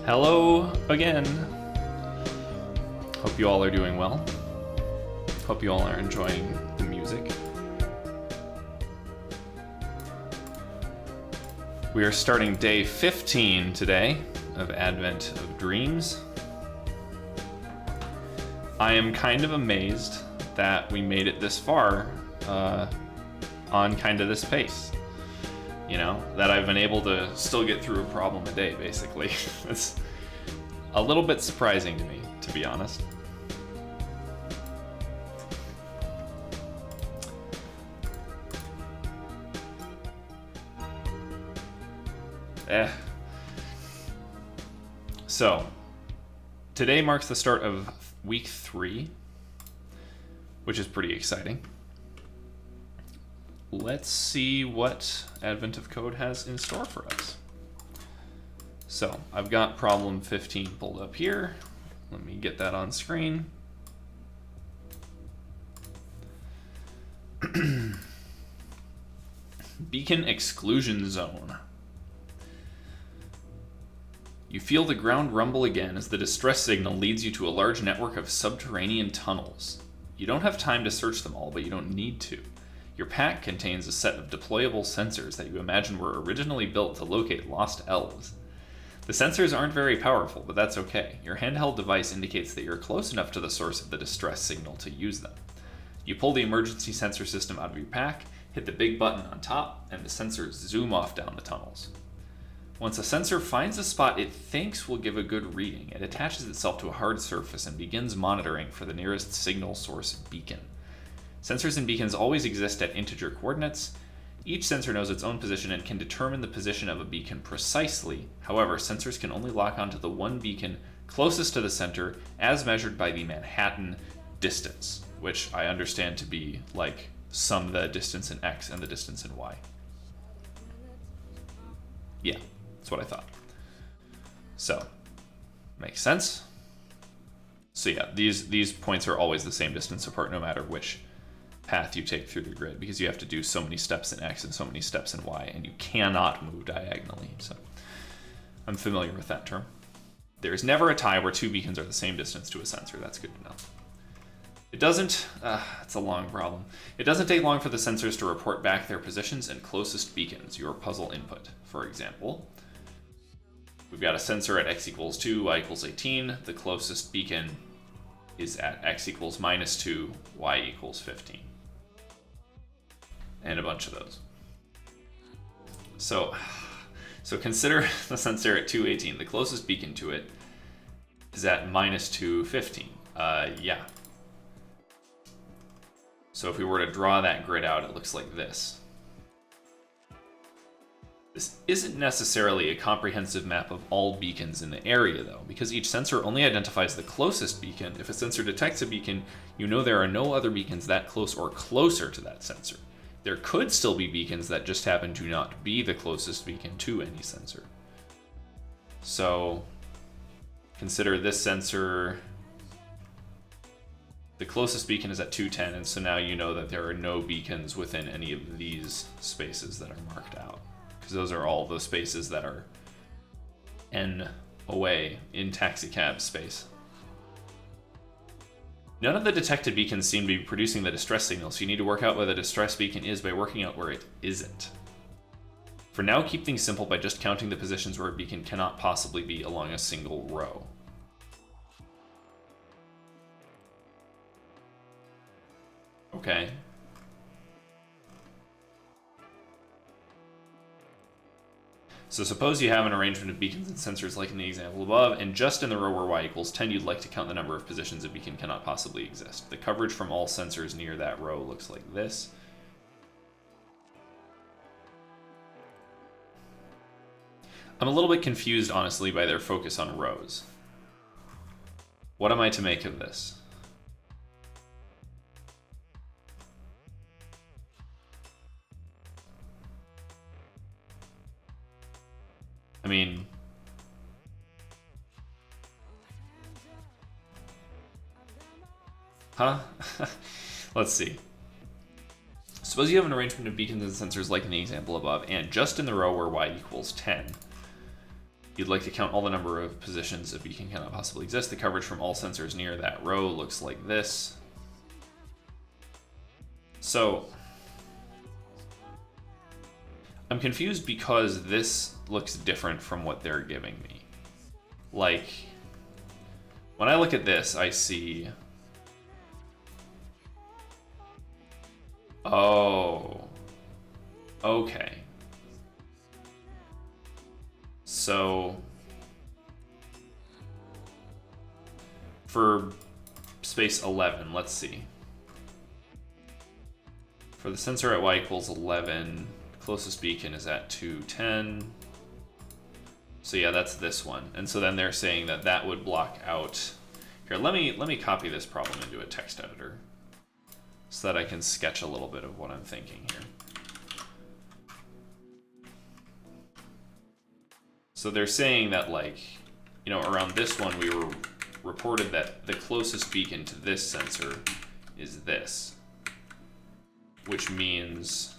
Hello again. Hope you all are doing well. Hope you all are enjoying the music. We are starting day 15 today of Advent of Dreams. I am kind of amazed that we made it this far on kind of this pace. You know, that I've been able to still get through a problem a day, basically. It's a little bit surprising to me, to be honest. So, today marks the start of week 3, which is pretty exciting. Let's see what Advent of Code has in store for us. So, I've got problem 15 pulled up here. Let me get that on screen. Beacon Exclusion Zone. You feel the ground rumble again as the distress signal leads you to a large network of subterranean tunnels. You don't have time to search them all, but you don't need to. Your pack contains a set of deployable sensors that you imagine were originally built to locate lost elves. The sensors aren't very powerful, but that's okay. Your handheld device indicates that you're close enough to the source of the distress signal to use them. You pull the emergency sensor system out of your pack, hit the big button on top, and the sensors zoom off down the tunnels. Once a sensor finds a spot it thinks will give a good reading, it attaches itself to a hard surface and begins monitoring for the nearest signal source beacon. Sensors and beacons always exist at integer coordinates. Each sensor knows its own position and can determine the position of a beacon precisely. However, sensors can only lock onto the one beacon closest to the center as measured by the Manhattan distance, which I understand to be like sum the distance in x and the distance in y. Yeah, that's what I thought. So, makes sense. So yeah, these points are always the same distance apart no matter which path you take through the grid, because you have to do so many steps in X and so many steps in Y, and you cannot move diagonally. So I'm familiar with that term. There is never a tie where two beacons are the same distance to a sensor. That's good to know. It doesn't, it's a long problem. It doesn't take long for the sensors to report back their positions and closest beacons, your puzzle input. For example, we've got a sensor at x equals 2, y equals 18. The closest beacon is at x equals minus 2, y equals 15. And a bunch of those. So consider the sensor at 218. The closest beacon to it is at minus 215. Yeah. So if we were to draw that grid out, it looks like this. This isn't necessarily a comprehensive map of all beacons in the area, though, because each sensor only identifies the closest beacon. If a sensor detects a beacon, you know there are no other beacons that close or closer to that sensor. There could still be beacons that just happen to not be the closest beacon to any sensor. So consider this sensor. The closest beacon is at 210, and so now you know that there are no beacons within any of these spaces that are marked out, because those are all the spaces that are n away in taxicab space. None of the detected beacons seem to be producing the distress signal, so you need to work out where the distress beacon is by working out where it isn't. For now, keep things simple by just counting the positions where a beacon cannot possibly be along a single row. Okay. So suppose you have an arrangement of beacons and sensors like in the example above, and just in the row where y equals 10, you'd like to count the number of positions a beacon cannot possibly exist. The coverage from all sensors near that row looks like this. I'm a little bit confused, honestly, by their focus on rows. What am I to make of this? I mean, huh? Let's see. Suppose you have an arrangement of beacons and sensors like in the example above, and just in the row where y equals 10, You'd like to count all the number of positions a beacon cannot possibly exist. The coverage from all sensors near that row looks like this. So I'm confused because this looks different from what they're giving me. Like, when I look at this, I see... Oh. Okay. So... for space 11, let's see. For the sensor at y equals 11, closest beacon is at 210. So yeah, that's this one. And so then they're saying that that would block out. Here, let me copy this problem into a text editor so that I can sketch a little bit of what I'm thinking here. So they're saying that, like, you know, around this one we were reported that the closest beacon to this sensor is this, which means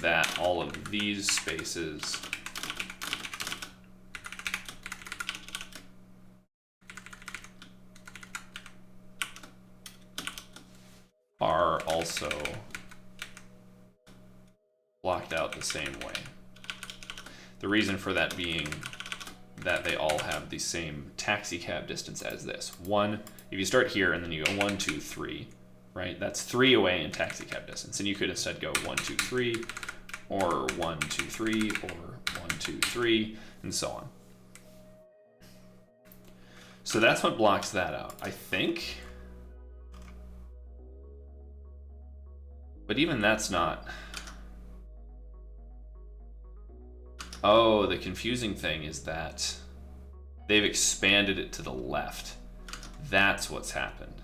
that all of these spaces are also blocked out the same way. The reason for that being that they all have the same taxi cab distance as this. One, if you start here and then you go 1, 2, 3, right? That's 3 away in taxi cab distance. And you could instead go 1, 2, 3, or 1, 2, 3, or 1, 2, 3, and so on. So that's what blocks that out, I think. But even that's not... Oh, the confusing thing is that they've expanded it to the left. That's what's happened.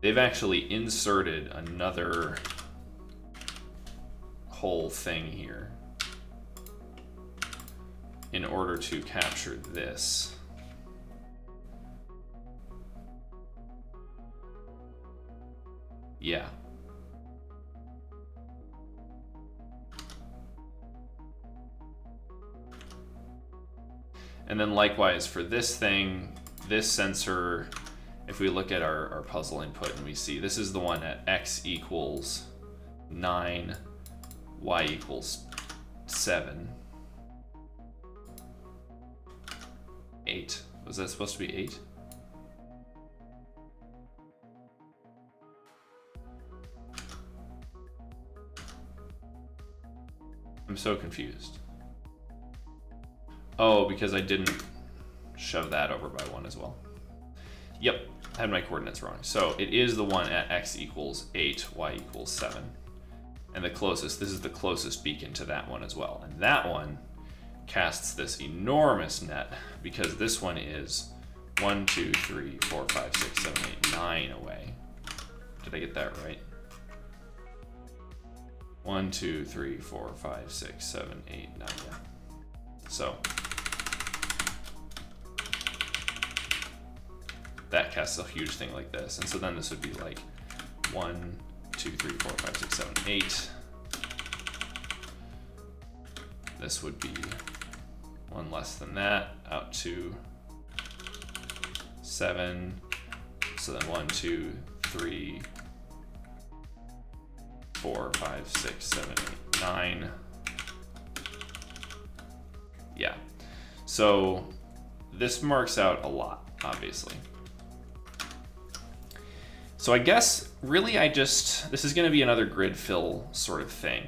They've actually inserted another whole thing here in order to capture this. Yeah. And then likewise for this thing, this sensor, if we look at our puzzle input and we see this is the one at x equals 9, y equals 7, 8. Was that supposed to be 8? I'm so confused. Oh, because I didn't shove that over by 1 as well. Yep, I had my coordinates wrong. So it is the one at x equals 8, y equals 7. And the closest, this is the closest beacon to that one as well. And that one casts this enormous net because this one is 1, 2, 3, 4, 5, 6, 7, 8, 9 away. Did I get that right? 1, 2, 3, 4, 5, 6, 7, 8, 9, yeah. So that casts a huge thing like this. And so then this would be like 1, 2, 3, 4, 5, 6, 7, 8. This would be 1 less than that, out to 7. So then 1, 2, 3, 4, 5, 6, 7, 8, 9. Yeah. So this marks out a lot, obviously. So I guess really this is going to be another grid fill sort of thing.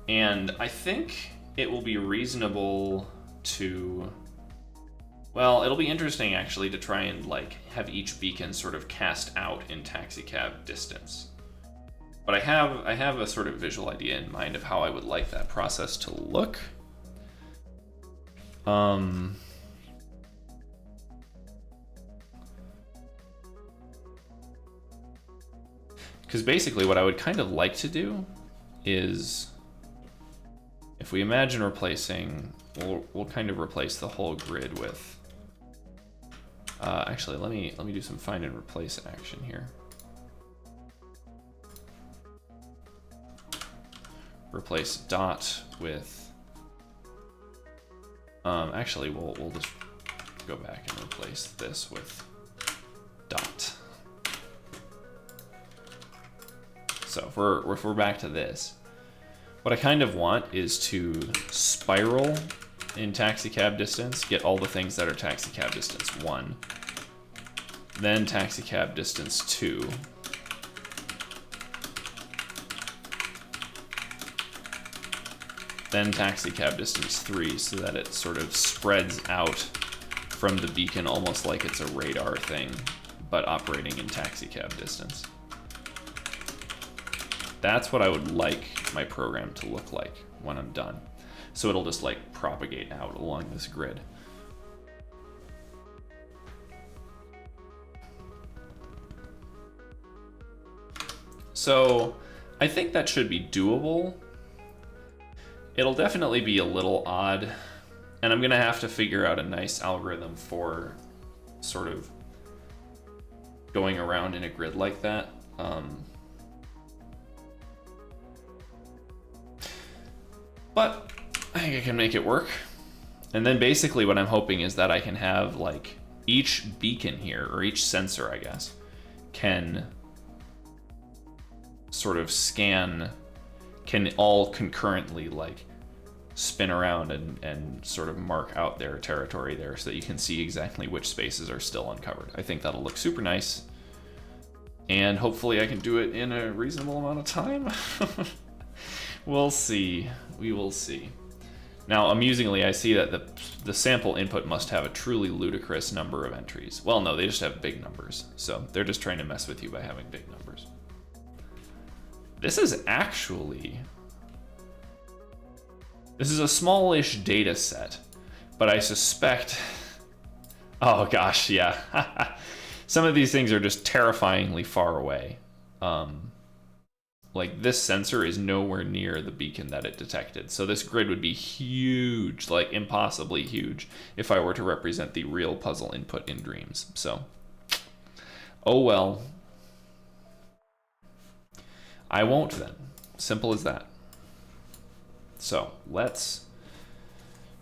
And I think it will be reasonable to, well, it'll be interesting actually to try and like have each beacon sort of cast out in taxicab distance. But I have a sort of visual idea in mind of how I would like that process to look. Because basically what I would kind of like to do is, if we imagine replacing, we'll kind of replace the whole grid with, actually let me do some find and replace action here. Replace dot with Actually, we'll just go back and replace this with dot. So if we're back to this, what I kind of want is to spiral in taxicab distance, get all the things that are taxicab distance 1, then taxicab distance 2, then taxicab distance 3, so that it sort of spreads out from the beacon almost like it's a radar thing, but operating in taxicab distance. That's what I would like my program to look like when I'm done. So it'll just like propagate out along this grid. So I think that should be doable. It'll definitely be a little odd, and I'm gonna have to figure out a nice algorithm for sort of going around in a grid like that. But I think I can make it work. And then basically what I'm hoping is that I can have like each beacon here, or each sensor, I guess, can sort of scan, can all concurrently like spin around and sort of mark out their territory there so that you can see exactly which spaces are still uncovered. I think that'll look super nice. And hopefully I can do it in a reasonable amount of time. We'll see. We will see. Now, amusingly, I see that the sample input must have a truly ludicrous number of entries. Well, no, they just have big numbers. So they're just trying to mess with you by having big numbers. This is a smallish data set, but I suspect, oh gosh, yeah. Some of these things are just terrifyingly far away. Like this sensor is nowhere near the beacon that it detected. So this grid would be huge, like impossibly huge, if I were to represent the real puzzle input in Dreams. So, oh well. I won't then. Simple as that. So let's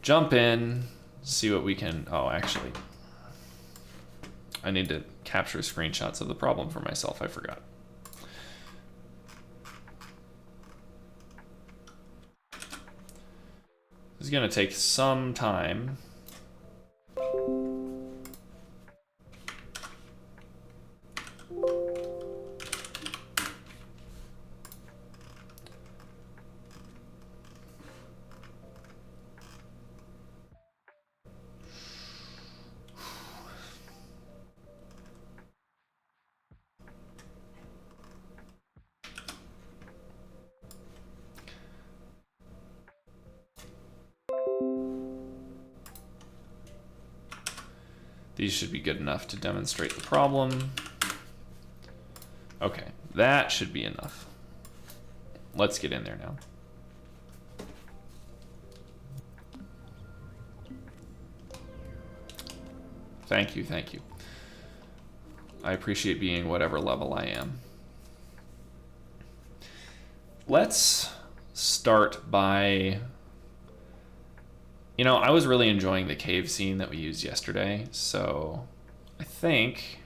jump in, see what we can, oh, actually, I need to capture screenshots of the problem for myself, I forgot. This is gonna take some time. These should be good enough to demonstrate the problem. Okay, that should be enough. Let's get in there now. Thank you, thank you. I appreciate being whatever level I am. Let's start by, you know, I was really enjoying the cave scene that we used yesterday, so I think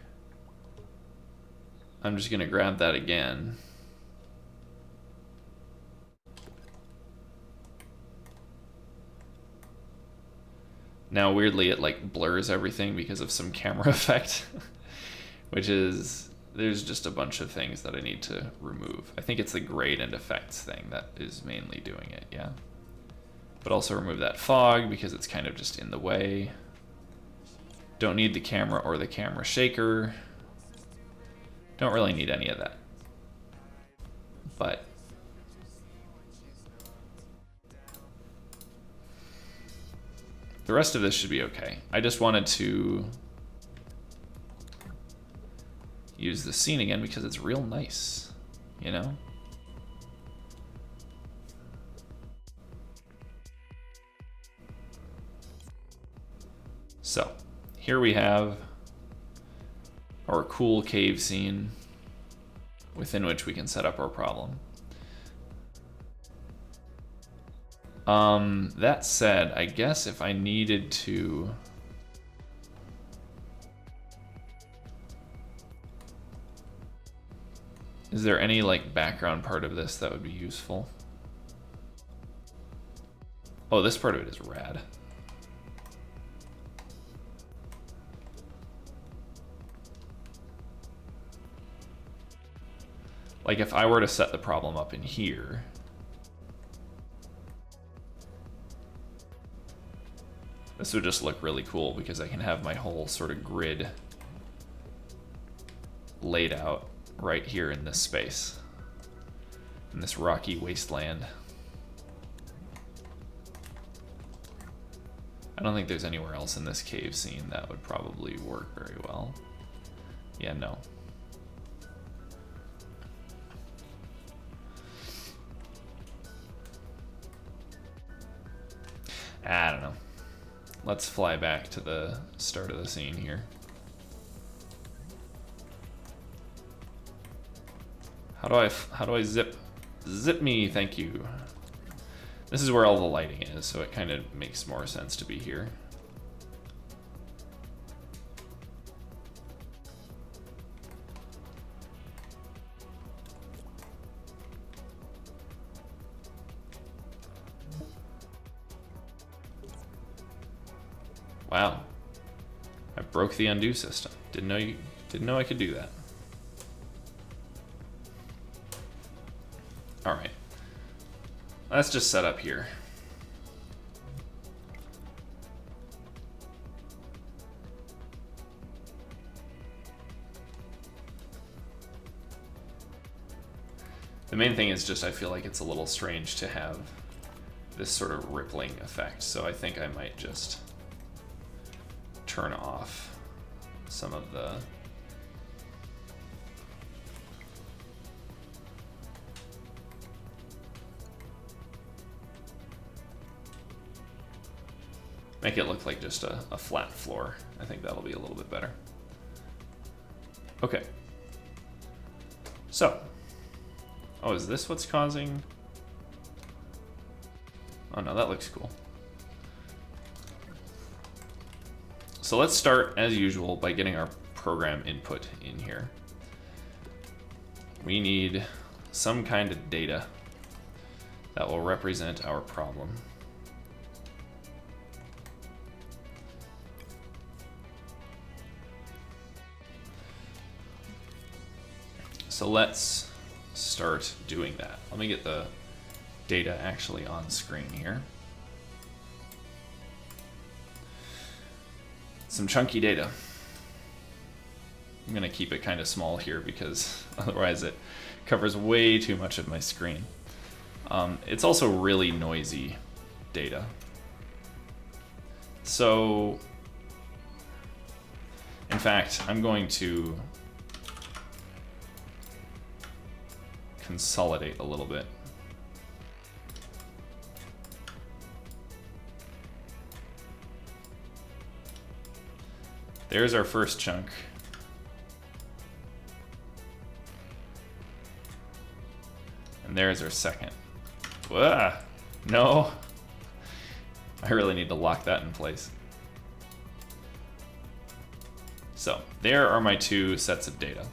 I'm just gonna grab that again. Now weirdly it like blurs everything because of some camera effect, which is, there's just a bunch of things that I need to remove. I think it's the grade and effects thing that is mainly doing it, yeah. But also remove that fog because it's kind of just in the way. Don't need the camera or the camera shaker. Don't really need any of that. But the rest of this should be okay. I just wanted to use the scene again because it's real nice, you know? So here we have our cool cave scene within which we can set up our problem. That said, I guess if I needed to... Is there any like background part of this that would be useful? Oh, this part of it is rad. Like if I were to set the problem up in here, this would just look really cool because I can have my whole sort of grid laid out right here in this space, in this rocky wasteland. I don't think there's anywhere else in this cave scene that would probably work very well. Yeah, no. I don't know. Let's fly back to the start of the scene here. How do I zip me? Thank you. This is where all the lighting is, so it kind of makes more sense to be here. Wow. I broke the undo system. Didn't know I could do that. All right. Let's just set up here. The main thing is just I feel like it's a little strange to have this sort of rippling effect, so I think I might just turn off some of the make it look like just a flat floor. I think that'll be a little bit better. Okay. So, oh, is this what's causing? Oh no, that looks cool. So let's start, as usual, by getting our program input in here. We need some kind of data that will represent our problem. So let's start doing that. Let me get the data actually on screen here. Some chunky data. I'm gonna keep it kind of small here because otherwise it covers way too much of my screen. It's also really noisy data. So, in fact, I'm going to consolidate a little bit. There's our first chunk. And there's our second. Whoa, no. I really need to lock that in place. So there are my two sets of data.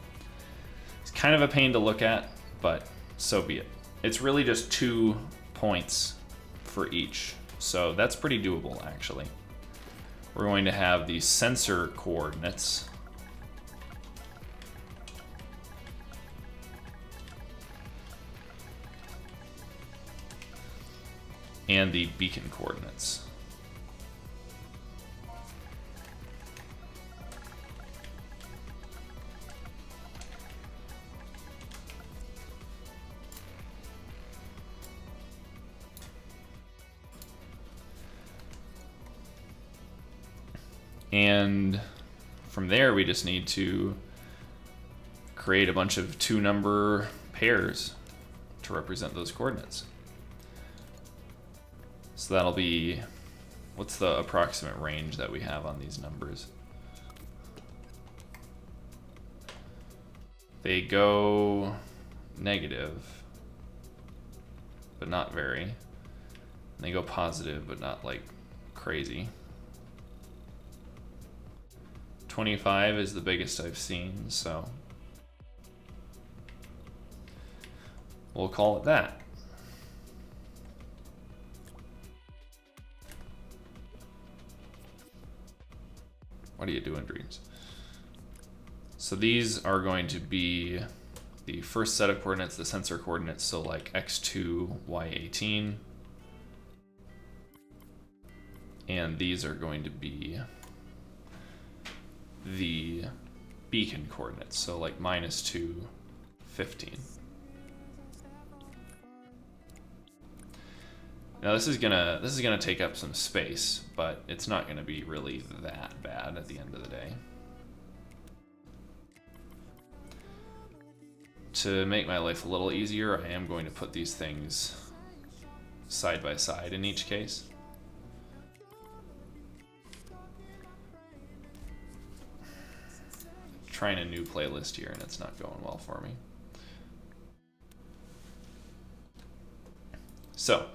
It's kind of a pain to look at, but so be it. It's really just 2 points for each. So that's pretty doable, actually. We're going to have the sensor coordinates. And the beacon coordinates. And from there, we just need to create a bunch of 2-number pairs to represent those coordinates. So that'll be, what's the approximate range that we have on these numbers? They go negative, but not very. They go positive, but not like crazy. 25 is the biggest I've seen, so we'll call it that. What are you doing, Dreams? So these are going to be the first set of coordinates, the sensor coordinates, so like x2, y18. And these are going to be the beacon coordinates, so like -2, 15. Now this is gonna take up some space, but it's not gonna be really that bad at the end of the day. To make my life a little easier, I am going to put these things side by side in each case. Trying a new playlist here and it's not going well for me. So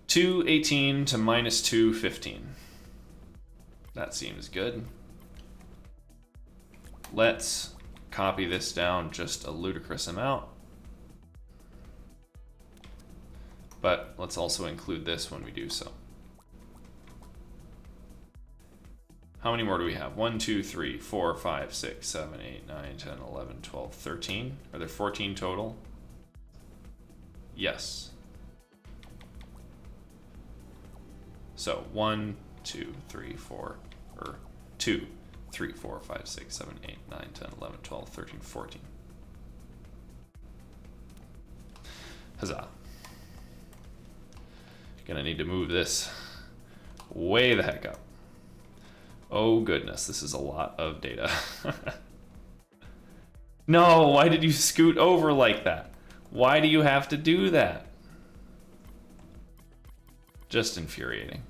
218 to -215. That seems good. Let's copy this down just a ludicrous amount. But let's also include this when we do so. How many more do we have? 1, 2, 3, 4, 5, 6, 7, 8, 9, 10, 11, 12, 13. Are there 14 total? Yes. So 1, 2, 3, 4, or 2, 3, 4, 5, 6, 7, 8, 9, 10, 11, 12, 13, 14. Huzzah. Gonna need to move this way the heck up. Oh goodness, this is a lot of data. No, why did you scoot over like that? Why do you have to do that? Just infuriating.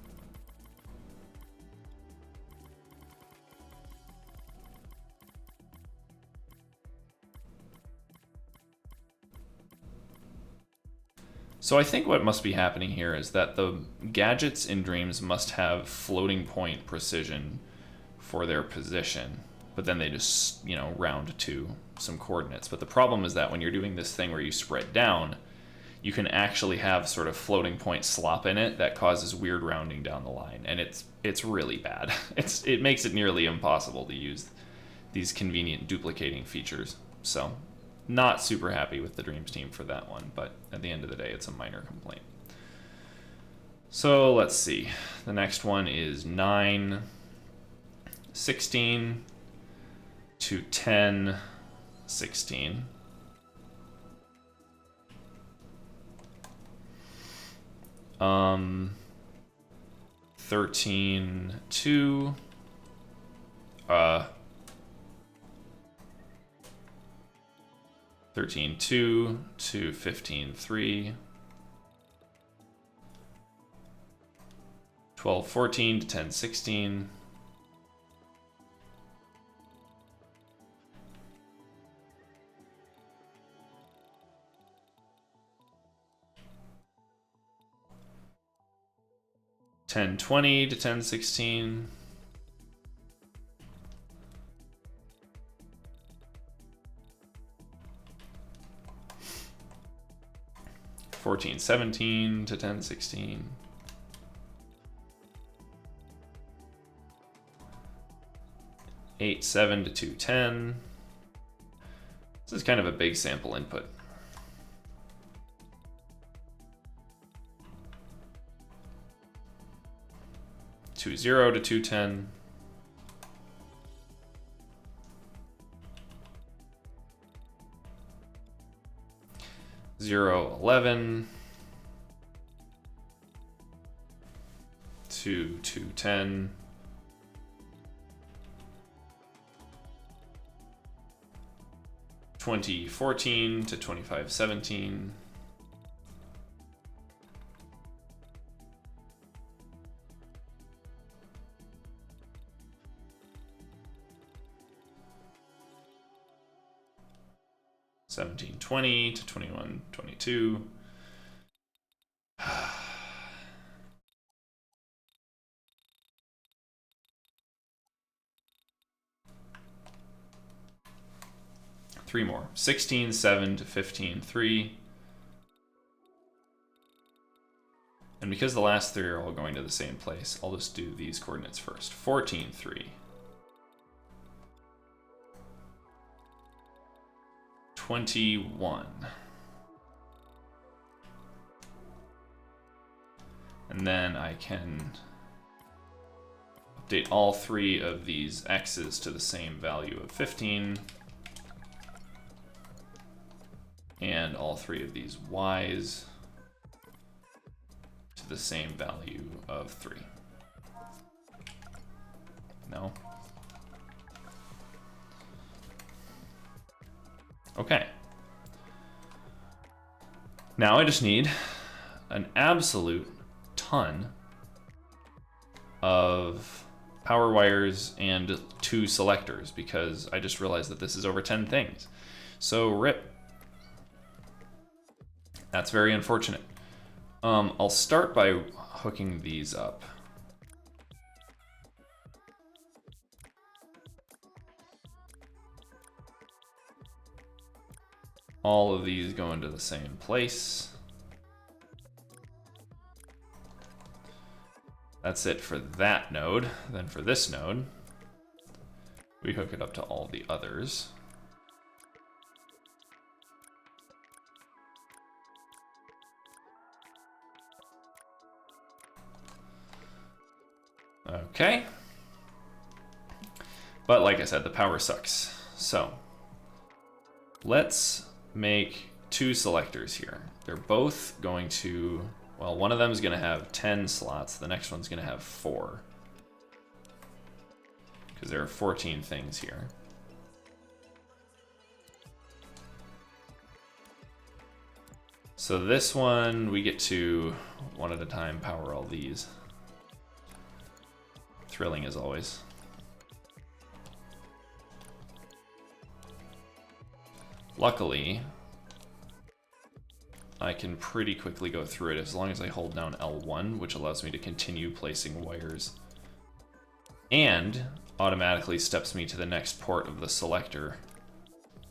So I think what must be happening here is that the gadgets in Dreams must have floating point precision for their position, but then they just, you know, round to some coordinates. But the problem is that when you're doing this thing where you spread down, you can actually have sort of floating point slop in it that causes weird rounding down the line, and it's really bad. It makes it nearly impossible to use these convenient duplicating features. So not super happy with the Dreams team for that one, but at the end of the day, it's a minor complaint. So let's see. The next one is 9, 16 to 10, 16. Um, 13, 2, 13, 2 to 15, 3, 12, 14 to 10, 16, 10, 20 to 10, 16, 14, 17 to 10, 16, 8, 7 to 2, 10. This is kind of a big sample input. Two 0 to 210. 0, 11 to 210. 2014 to 2517. 1720 to 2122. 3 more. 16, 7 to 15, 3. And because the last 3 are all going to the same place, I'll just do these coordinates first. 14, 3. 21. And then I can update all 3 of these x's to the same value of 15. And all 3 of these y's to the same value of 3. No? Okay. Now I just need an absolute ton of power wires and 2 selectors, because I just realized that this is over 10 things. So rip. That's very unfortunate. I'll start by hooking these up. All of these go into the same place. That's it for that node. Then for this node, we hook it up to all the others. Okay. But like I said, the power sucks. So let's make 2 selectors here. They're both going to, well, one of them is going to have 10 slots. The next one's going to have 4. Because there are 14 things here. So this one, we get to, one at a time, power all these. Thrilling as always. Luckily, I can pretty quickly go through it as long as I hold down L1, which allows me to continue placing wires, and automatically steps me to the next port of the selector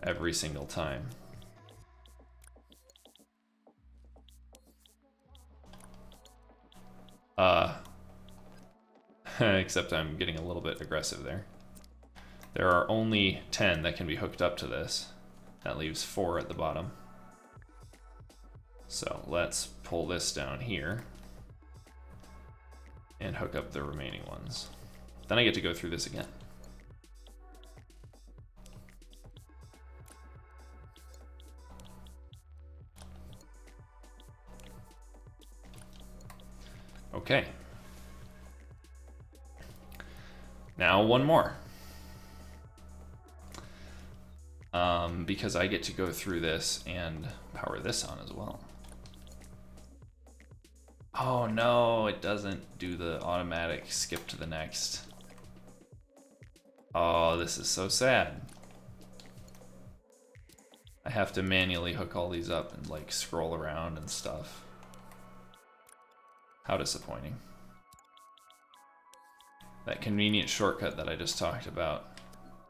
every single time. Except I'm getting a little bit aggressive there. There are only 10 that can be hooked up to this. That leaves 4 at the bottom. So let's pull this down here and hook up the remaining ones. Then I get to go through this again. Okay. Now one more. Because I get to go through this and power this on as well. Oh no, it doesn't do the automatic skip to the next. Oh, this is so sad. I have to manually hook all these up and like scroll around and stuff. How disappointing. That convenient shortcut that I just talked about,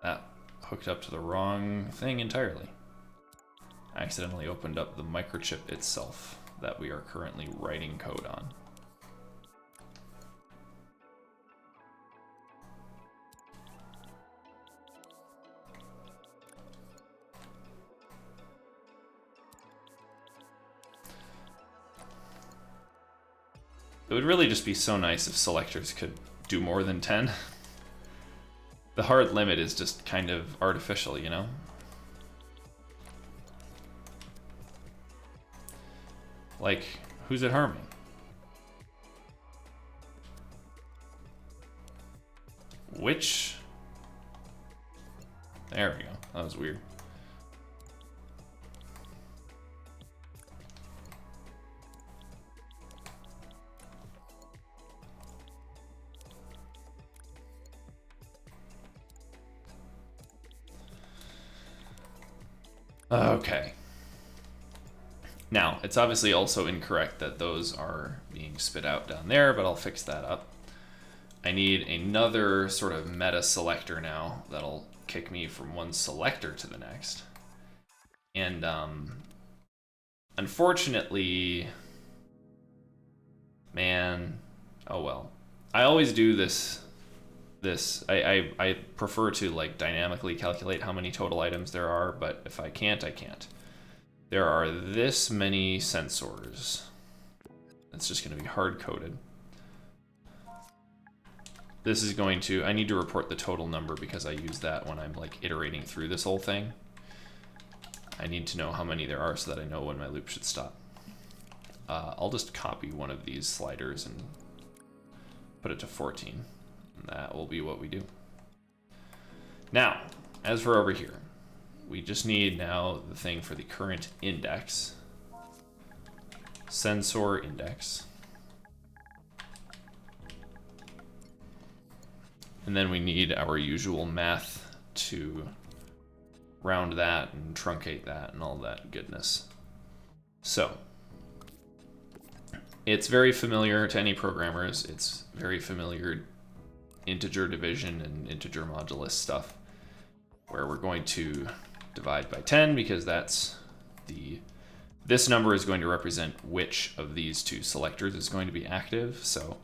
that hooked up to the wrong thing entirely. I accidentally opened up the microchip itself that we are currently writing code on. It would really just be so nice if selectors could do more than 10. The hard limit is just kind of artificial, you know? Like, who's it harming? Which? There we go. That was weird. Okay. Now, it's obviously also incorrect that those are being spit out down there, but I'll fix that up. I need another sort of meta selector now that'll kick me from one selector to the next. And unfortunately, man, oh well. I always do this. I prefer to like dynamically calculate how many total items there are, but if I can't, I can't. There are this many sensors. It's just going to be hard-coded. This is going to, I need to report the total number because I use that when I'm like iterating through this whole thing. I need to know how many there are so that I know when my loop should stop. I'll just copy one of these sliders and put it to 14. And that will be what we do. Now, as for over here, we just need now the thing for the current index. Sensor index. And then we need our usual math to round that and truncate that and all that goodness. So, it's very familiar to any programmers. It's very familiar integer division and integer modulus stuff, where we're going to divide by 10 because that's this number is going to represent which of these two selectors is going to be active. So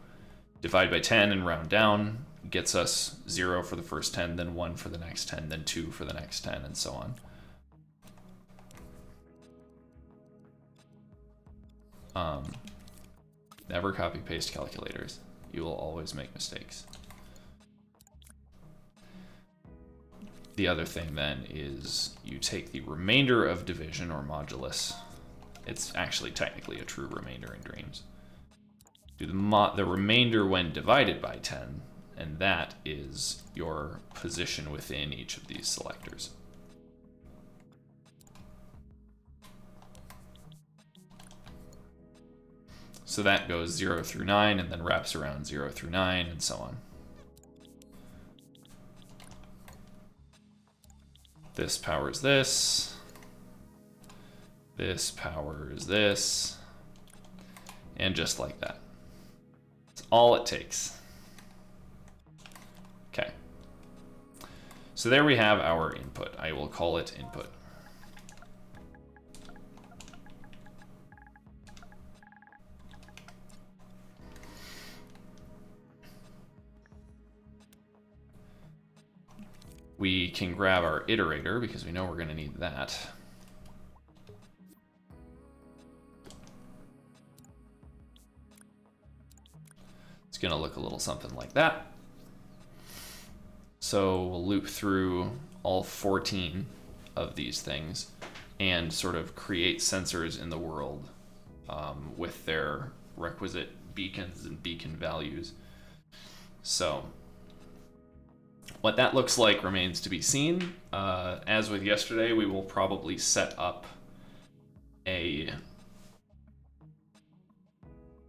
divide by 10 and round down gets us 0 for the first 10, then 1 for the next 10, then 2 for the next 10, and so on. Never copy paste calculators. You will always make mistakes. The other thing then is you take the remainder of division or modulus. It's actually technically a true remainder in dreams. Do the remainder when divided by 10, and that is your position within each of these selectors. So that goes 0 through 9 and then wraps around 0 through 9 and so on. This powers this. This powers this. And just like that. That's all it takes. Okay. So there we have our input. I will call it input. We can grab our iterator because we know we're going to need that. It's going to look a little something like that. So we'll loop through all 14 of these things and sort of create sensors in the world with their requisite beacons and beacon values. So what that looks like remains to be seen. As with yesterday, we will probably set up we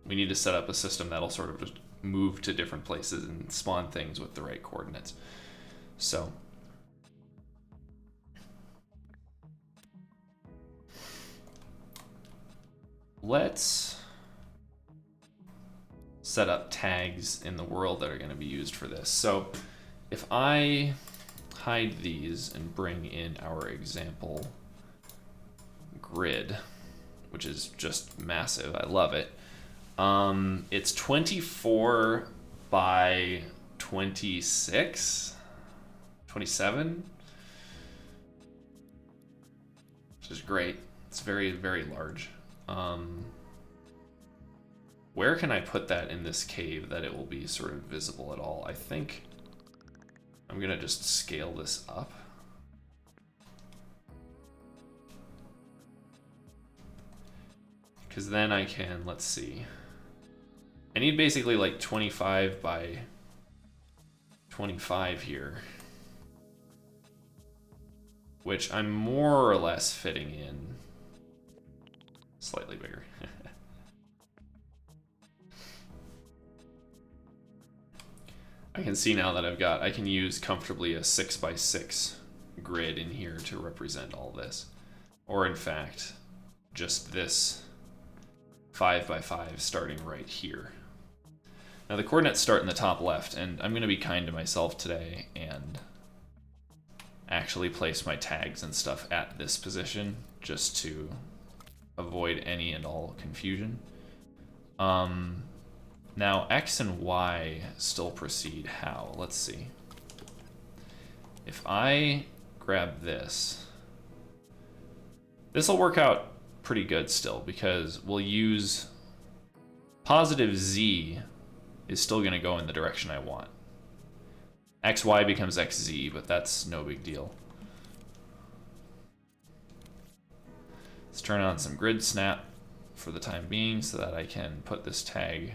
need to set up a system that'll sort of just move to different places and spawn things with the right coordinates. So let's set up tags in the world that are going to be used for this. So if I hide these and bring in our example grid, which is just massive, I love it. It's 24 by 26, 27, which is great. It's very, very large. Where can I put that in this cave that it will be sort of visible at all? I think I'm gonna just scale this up. Because then I can, let's see. I need basically like 25 by 25 here, which I'm more or less fitting in. Slightly bigger. I can see now that I can use comfortably a 6 by 6 grid in here to represent all this. Or in fact, just this 5 by 5 starting right here. Now the coordinates start in the top left, and I'm gonna be kind to myself today and actually place my tags and stuff at this position, just to avoid any and all confusion. Now X and Y still proceed how? Let's see. If I grab this, this will work out pretty good still, because we'll use positive Z is still going to go in the direction I want. XY becomes XZ, but that's no big deal. Let's turn on some grid snap for the time being so that I can put this tag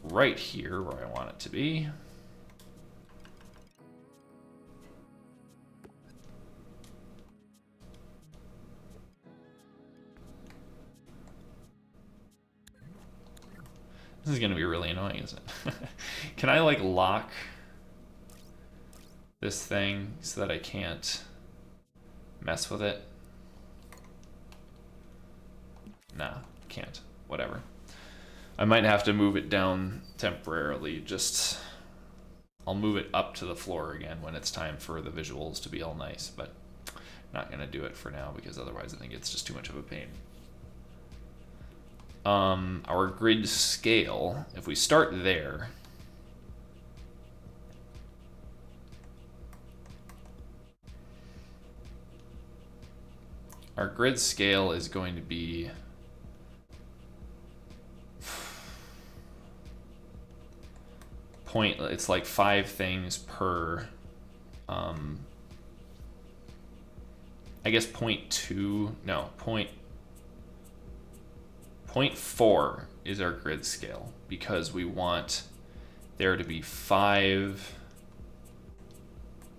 right here where I want it to be. This is going to be really annoying, isn't it? Can I like lock this thing so that I can't mess with it? Nah, can't. Whatever. I might have to move it down temporarily. Just I'll move it up to the floor again when it's time for the visuals to be all nice, but not going to do it for now because otherwise I think it's just too much of a pain. Our grid scale, if we start there, our grid scale is going to be it's like 5 things per, I guess 0.4 is our grid scale, because we want there to be 5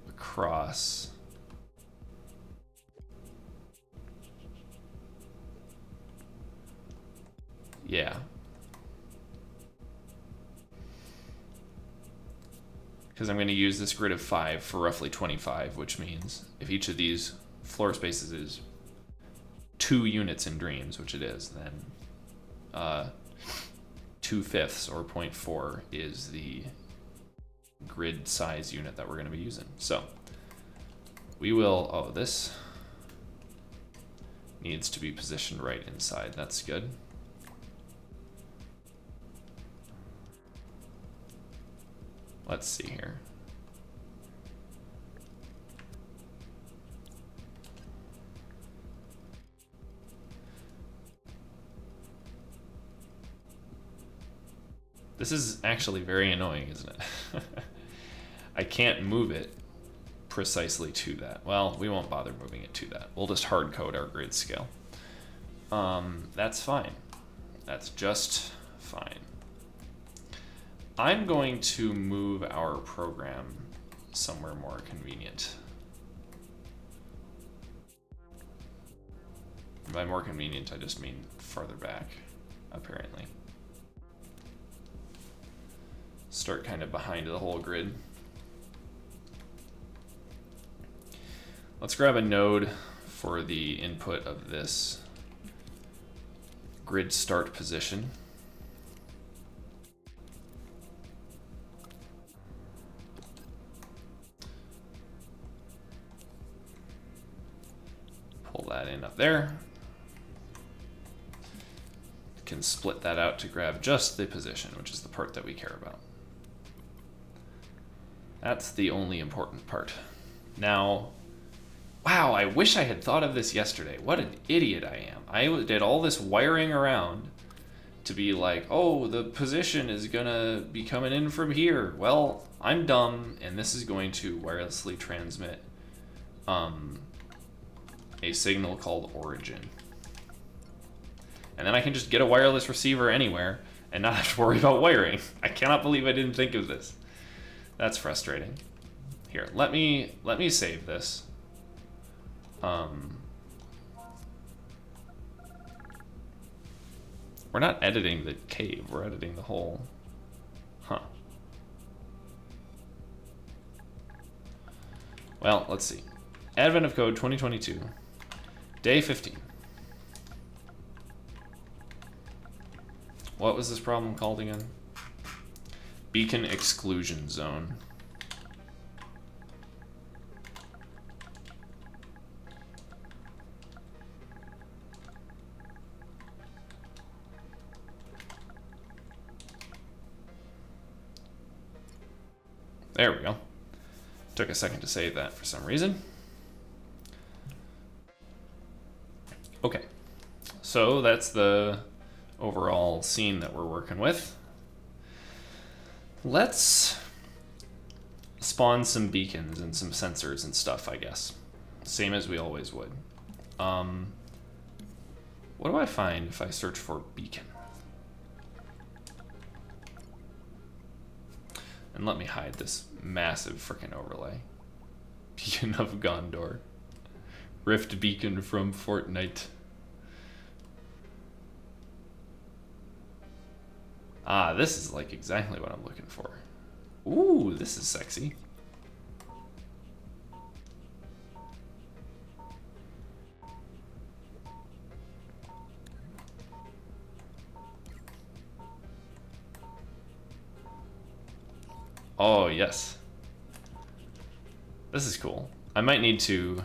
across. Yeah. Because I'm going to use this grid of 5 for roughly 25, which means if each of these floor spaces is 2 units in dreams, which it is, then 2/5 or 0.4 is the grid size unit that we're going to be using. So we will, oh, this needs to be positioned right inside. That's good. Let's see here. This is actually very annoying, isn't it? I can't move it precisely to that. Well, we won't bother moving it to that. We'll just hard code our grid scale. That's fine. That's just fine. I'm going to move our program somewhere more convenient. By more convenient, I just mean farther back, apparently. Start kind of behind the whole grid. Let's grab a node for the input of this grid start position. Pull that in up there. Can split that out to grab just the position, which is the part that we care about. That's the only important part. Now, wow, I wish I had thought of this yesterday. What an idiot I am. I did all this wiring around to be like, oh, the position is gonna be coming in from here. Well, I'm dumb, and this is going to wirelessly transmit a signal called origin. And then I can just get a wireless receiver anywhere and not have to worry about wiring. I cannot believe I didn't think of this. That's frustrating. Here, let me save this. We're not editing the cave, we're editing the whole. Huh. Well, let's see. Advent of Code 2022, day 15. What was this problem called again? Beacon exclusion zone. There we go. Took a second to save that for some reason. Okay, so that's the overall scene that we're working with. Let's spawn some beacons and some sensors and stuff, I guess. Same as we always would. What do I find if I search for beacon? And let me hide this massive freaking overlay. Beacon of Gondor. Rift beacon from Fortnite. Ah, this is like exactly what I'm looking for. Ooh, this is sexy. Oh, yes. This is cool. I might need to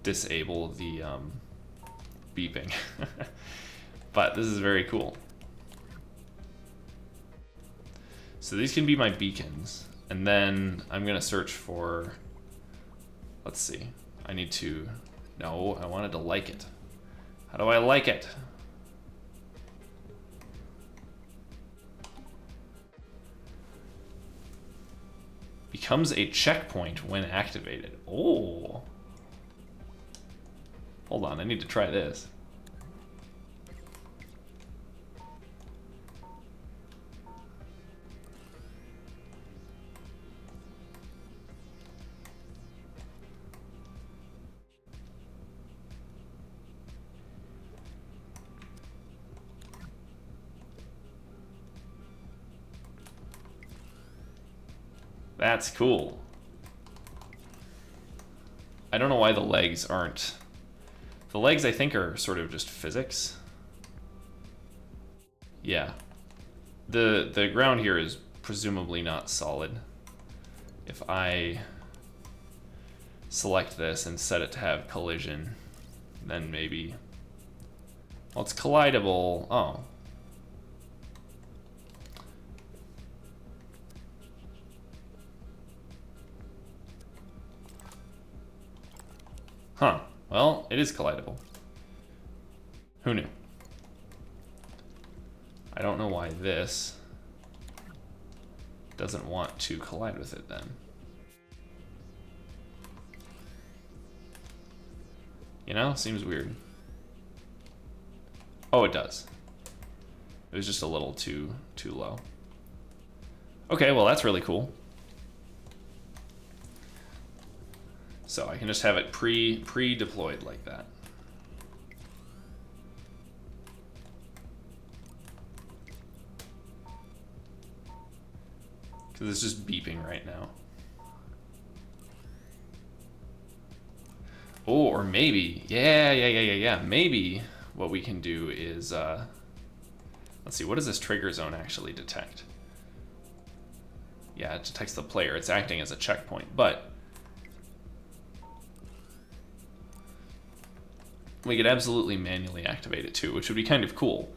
disable the beeping. But this is very cool. So these can be my beacons. And then I'm going to search for... Let's see. I need to... No, I wanted to like it. How do I like it? Becomes a checkpoint when activated. Oh. Hold on, I need to try this. That's cool. I don't know why the legs aren't. The legs, I think, are sort of just physics. Yeah. The ground here is presumably not solid. If I select this and set it to have collision, then maybe... Well, it's collidable. Oh. Huh. Well, it is collidable. Who knew? I don't know why this doesn't want to collide with it then. You know, seems weird. Oh, it does. It was just a little too low. Okay, well that's really cool. So I can just have it pre-deployed like that. Because it's just beeping right now. Oh, or maybe, yeah. Maybe what we can do is, let's see, what does this trigger zone actually detect? Yeah, it detects the player. It's acting as a checkpoint, but we could absolutely manually activate it too, which would be kind of cool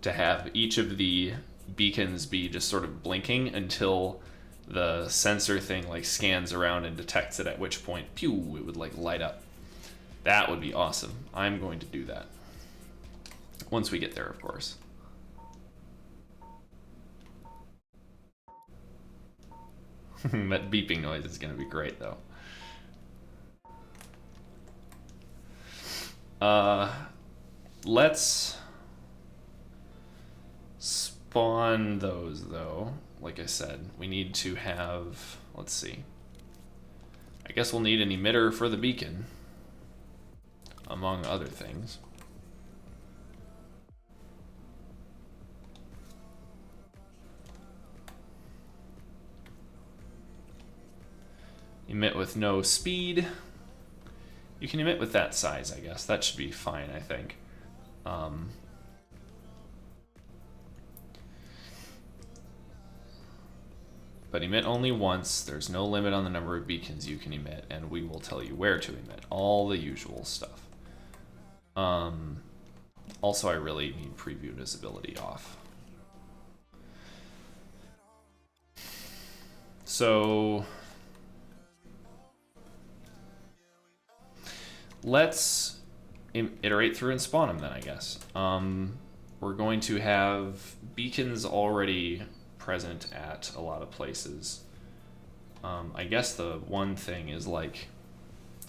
to have each of the beacons be just sort of blinking until the sensor thing like scans around and detects it, at which point, pew, it would like light up. That would be awesome. I'm going to do that. Once we get there, of course. That beeping noise is going to be great, though. Let's spawn those, though. Like I said, we need to have... Let's see. I guess we'll need an emitter for the beacon, among other things. Emit with no speed. You can emit with that size, I guess. That should be fine, I think. But emit only once. There's no limit on the number of beacons you can emit, and we will tell you where to emit. All the usual stuff. Also, I really need preview visibility off. So let's iterate through and spawn them then, I guess. We're going to have beacons already present at a lot of places. I guess the one thing is, like,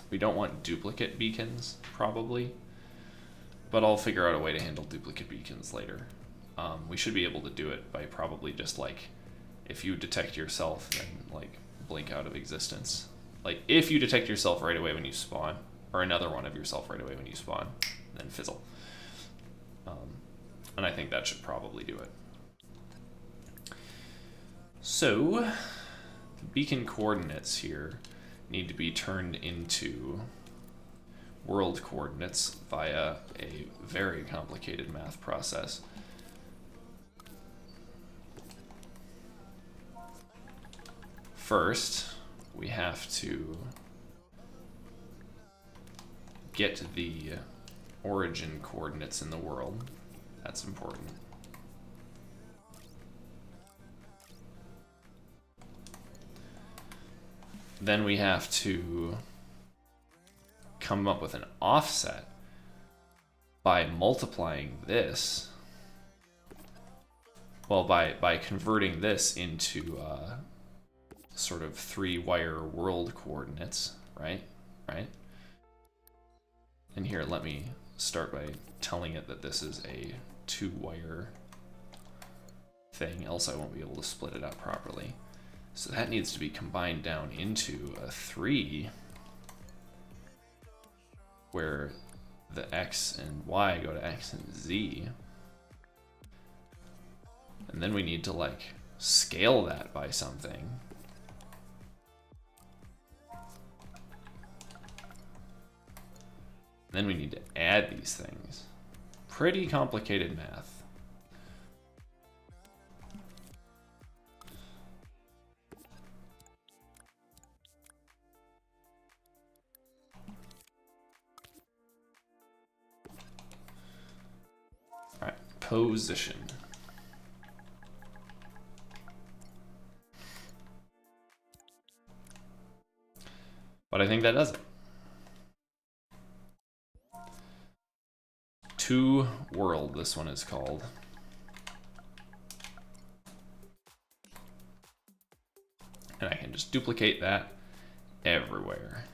we don't want duplicate beacons, probably. But I'll figure out a way to handle duplicate beacons later. We should be able to do it by probably just, like, if you detect yourself, then, like, blink out of existence. Like, if you detect yourself right away when you spawn, or another one of yourself right away when you spawn, then fizzle. And I think that should probably do it. So, the beacon coordinates here need to be turned into world coordinates via a very complicated math process. First, we have to get the origin coordinates in the world. That's important. Then we have to come up with an offset by multiplying this. Well, by converting this into sort of 3-wire world coordinates, right? And here, let me start by telling it that this is a 2-wire thing, else I won't be able to split it out properly. So that needs to be combined down into a 3, where the x and y go to x and z. And then we need to, like, scale that by something. Then we need to add these things. Pretty complicated math. All right, position. But I think that does it. To world, this one is called. And I can just duplicate that everywhere.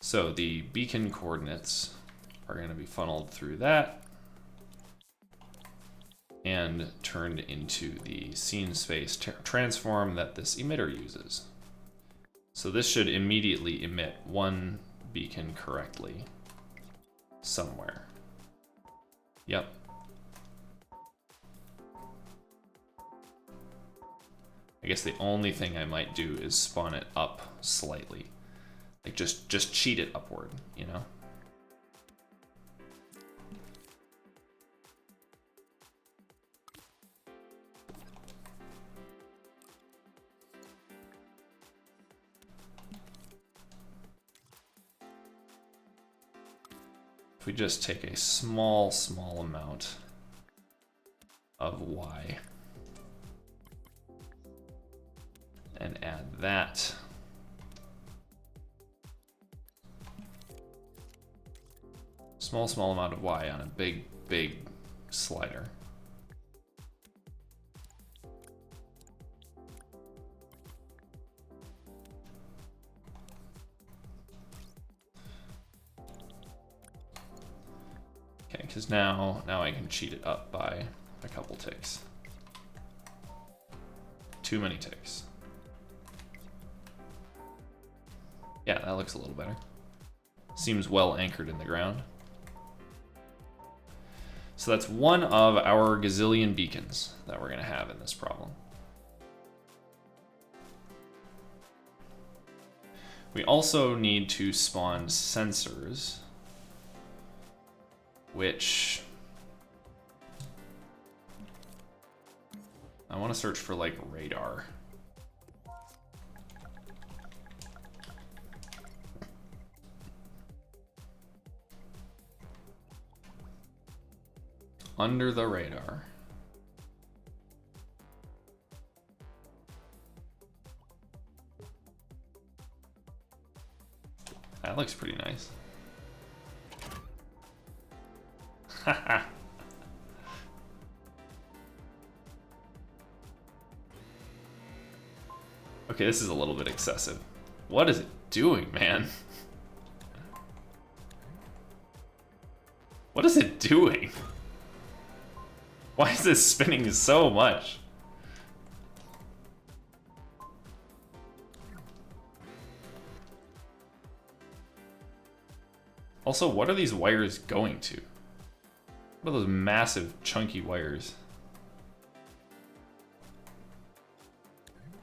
So the beacon coordinates are going to be funneled through that and turned into the scene space transform that this emitter uses. So this should immediately emit one beacon correctly somewhere. Yep. I guess the only thing I might do is spawn it up slightly. Like just cheat it upward, you know? If we just take a small amount of y and add that, small amount of y on a big slider. Okay, because now I can cheat it up by a couple ticks. Too many ticks. Yeah, that looks a little better. Seems well anchored in the ground. So that's one of our gazillion beacons that we're going to have in this problem. We also need to spawn sensors, which I want to search for, like, radar. Under the radar. That looks pretty nice. Haha. Okay, this is a little bit excessive. What is it doing, man? What is it doing? Why is this spinning so much? Also, what are these wires going to? What are those massive, chunky wires?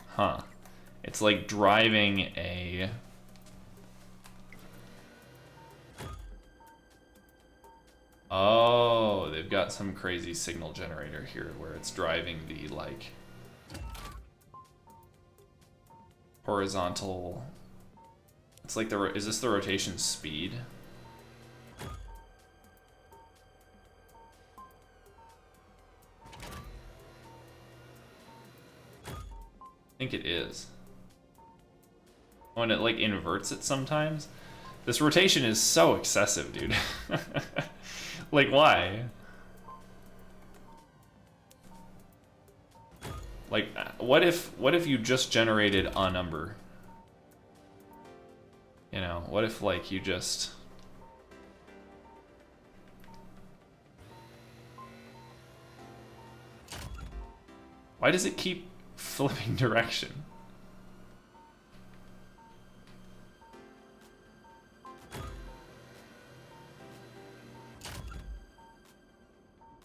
Huh. It's like driving a... Oh, they've got some crazy signal generator here where it's driving the, like, horizontal... It's like the... Is this the rotation speed? I think it is. When it, like, inverts it sometimes. This rotation is so excessive, dude. Like, why? Like, what if you just generated a number? You know, what if, like, you just... Why does it keep flipping direction?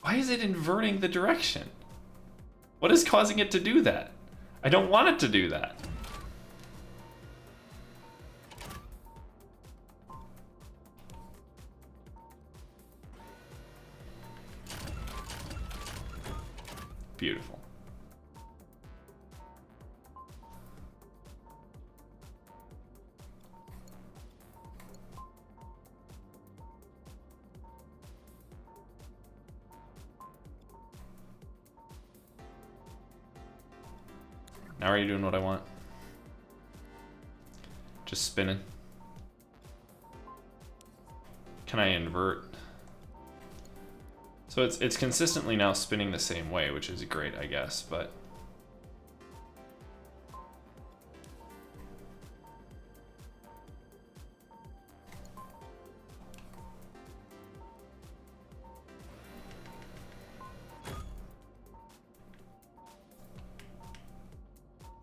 Why is it inverting the direction? What is causing it to do that? I don't want it to do that. Beautiful. Now are you doing what I want? Just spinning. Can I invert? So it's consistently now spinning the same way, which is great, I guess, but...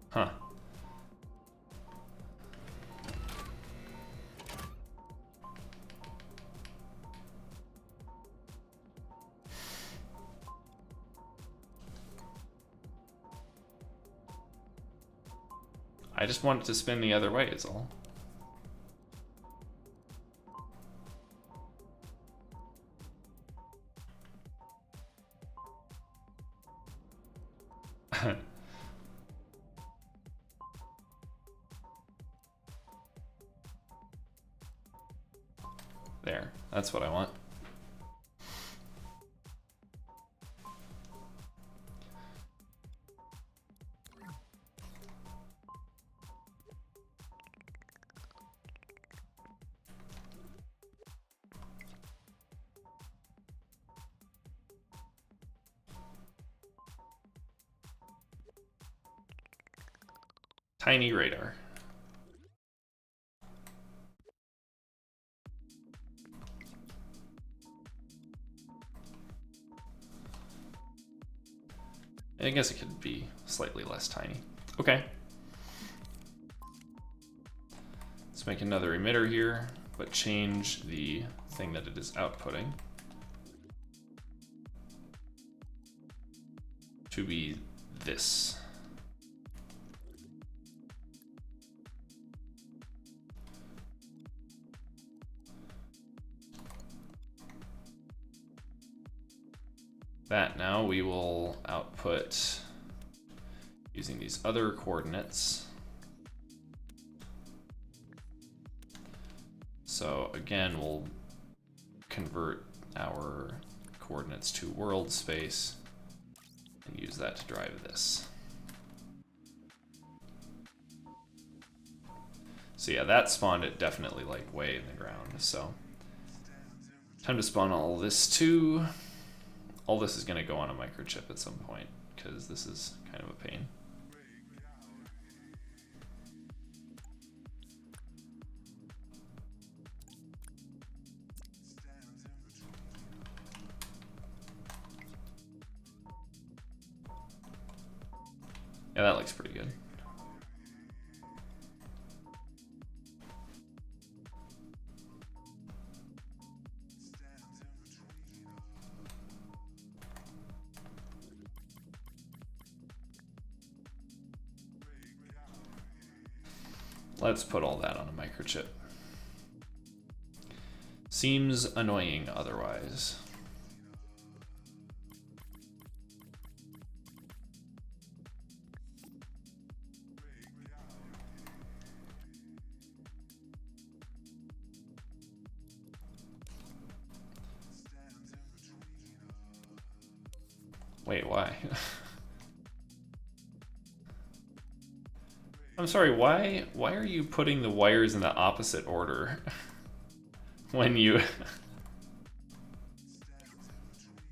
Huh. I just want it to spin the other way, is all. There, that's what I want. Tiny radar. I guess it could be slightly less tiny. Okay. Let's make another emitter here, but change the thing that it is outputting to be this. That now we will output using these other coordinates. So again, we'll convert our coordinates to world space and use that to drive this. So yeah, that spawned it definitely like way in the ground. So time to spawn all this too. All this is gonna go on a microchip at some point because this is kind of a pain. Yeah, that looks pretty good. Let's put all that on a microchip. Seems annoying otherwise. Wait, why? I'm sorry, why are you putting the wires in the opposite order? When you...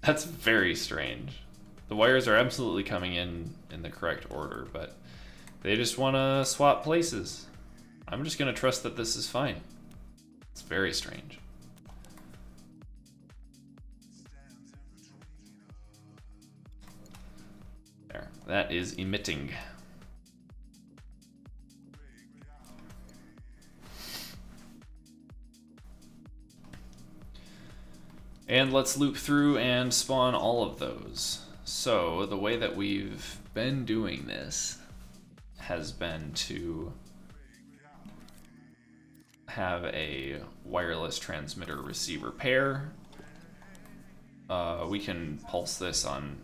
That's very strange. The wires are absolutely coming in the correct order, but they just want to swap places. I'm just going to trust that this is fine. It's very strange. There, that is emitting. And let's loop through and spawn all of those. So the way that we've been doing this has been to have a wireless transmitter receiver pair. We can pulse this on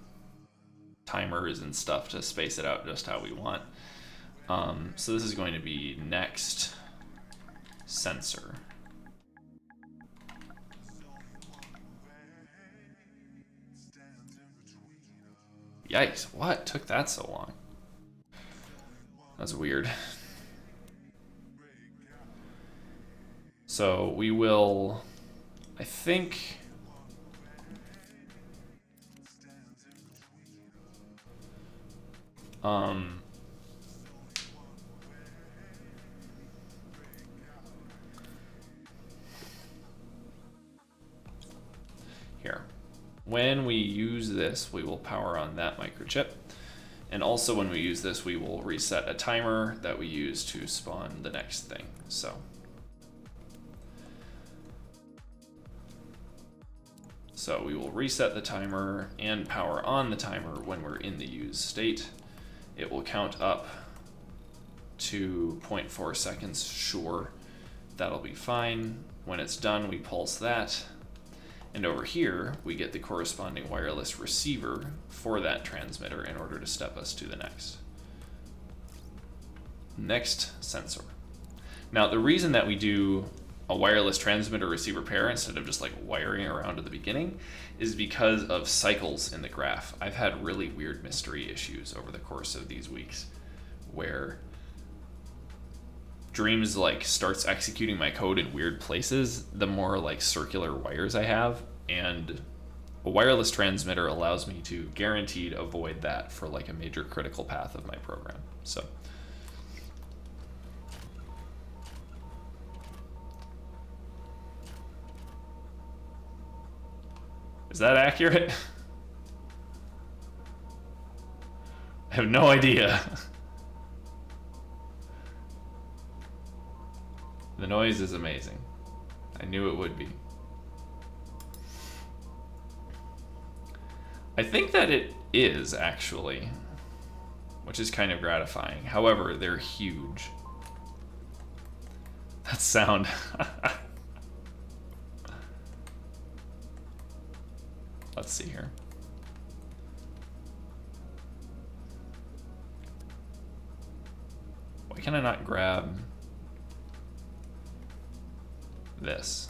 timers and stuff to space it out just how we want. So this is going to be next sensor. Yikes, what took that so long? That's weird. So we will, I think, here. When we use this, we will power on that microchip. And also when we use this, we will reset a timer that we use to spawn the next thing. So we will reset the timer and power on the timer when we're in the use state. It will count up to 0.4 seconds, sure, that'll be fine. When it's done, we pulse that. And over here, we get the corresponding wireless receiver for that transmitter in order to step us to the next sensor. Now, the reason that we do a wireless transmitter receiver pair instead of just like wiring around at the beginning is because of cycles in the graph. I've had really weird mystery issues over the course of these weeks where Dreams like starts executing my code in weird places the more like circular wires I have, and a wireless transmitter allows me to guaranteed avoid that for like a major critical path of my program. So is that accurate? I have no idea. The noise is amazing. I knew it would be. I think that it is, actually, which is kind of gratifying. However, they're huge. That sound. Let's see here. Why can I not grab this?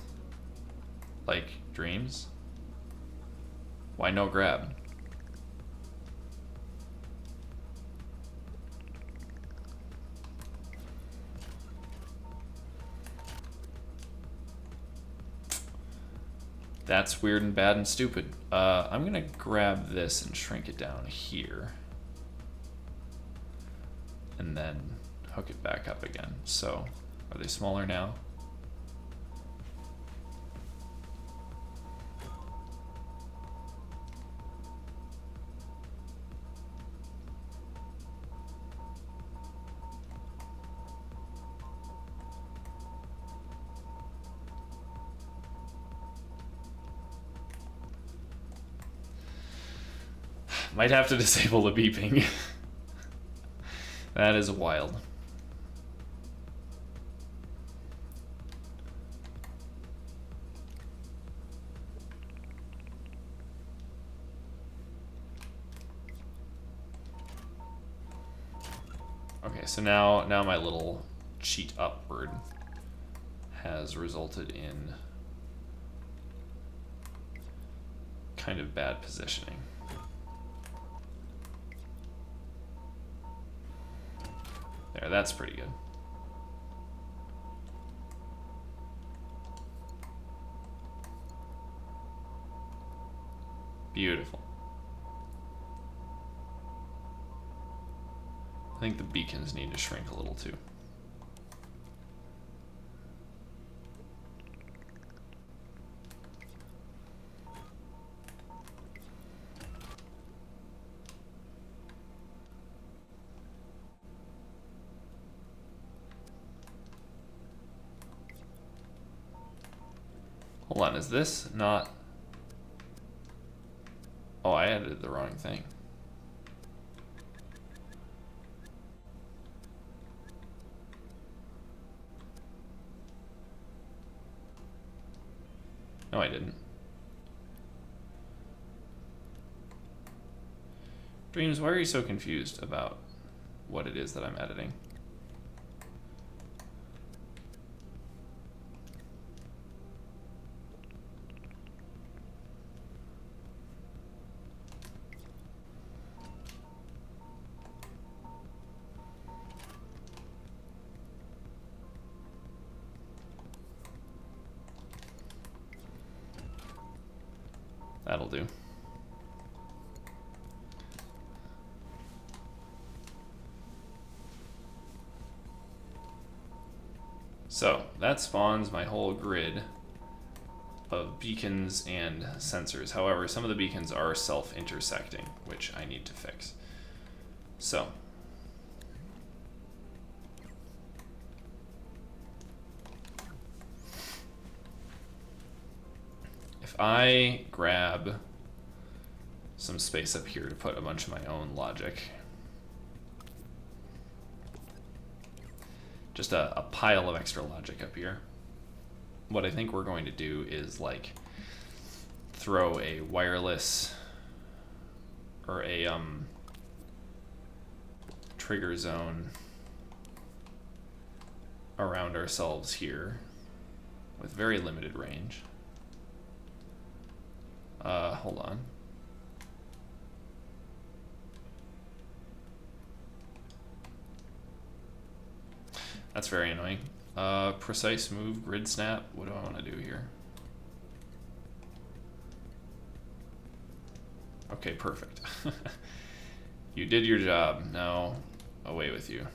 Like Dreams? Why no grab? That's weird and bad and stupid. I'm gonna grab this and shrink it down here. And then hook it back up again. So, are they smaller now? Might have to disable the beeping. That is wild. Okay, so now my little cheat upward has resulted in kind of bad positioning. There, that's pretty good. Beautiful. I think the beacons need to shrink a little too. Hold on, is this not... Oh, I added the wrong thing. No, I didn't. Dreams, why are you so confused about what it is that I'm editing? That'll do. So that spawns my whole grid of beacons and sensors. However, some of the beacons are self-intersecting, which I need to fix. So if I grab some space up here to put a bunch of my own logic, just a pile of extra logic up here, what I think we're going to do is like throw a wireless or a trigger zone around ourselves here with very limited range. Hold on. That's very annoying. Precise move, grid snap. What do I want to do here? Okay, perfect. You did your job. Now, away with you.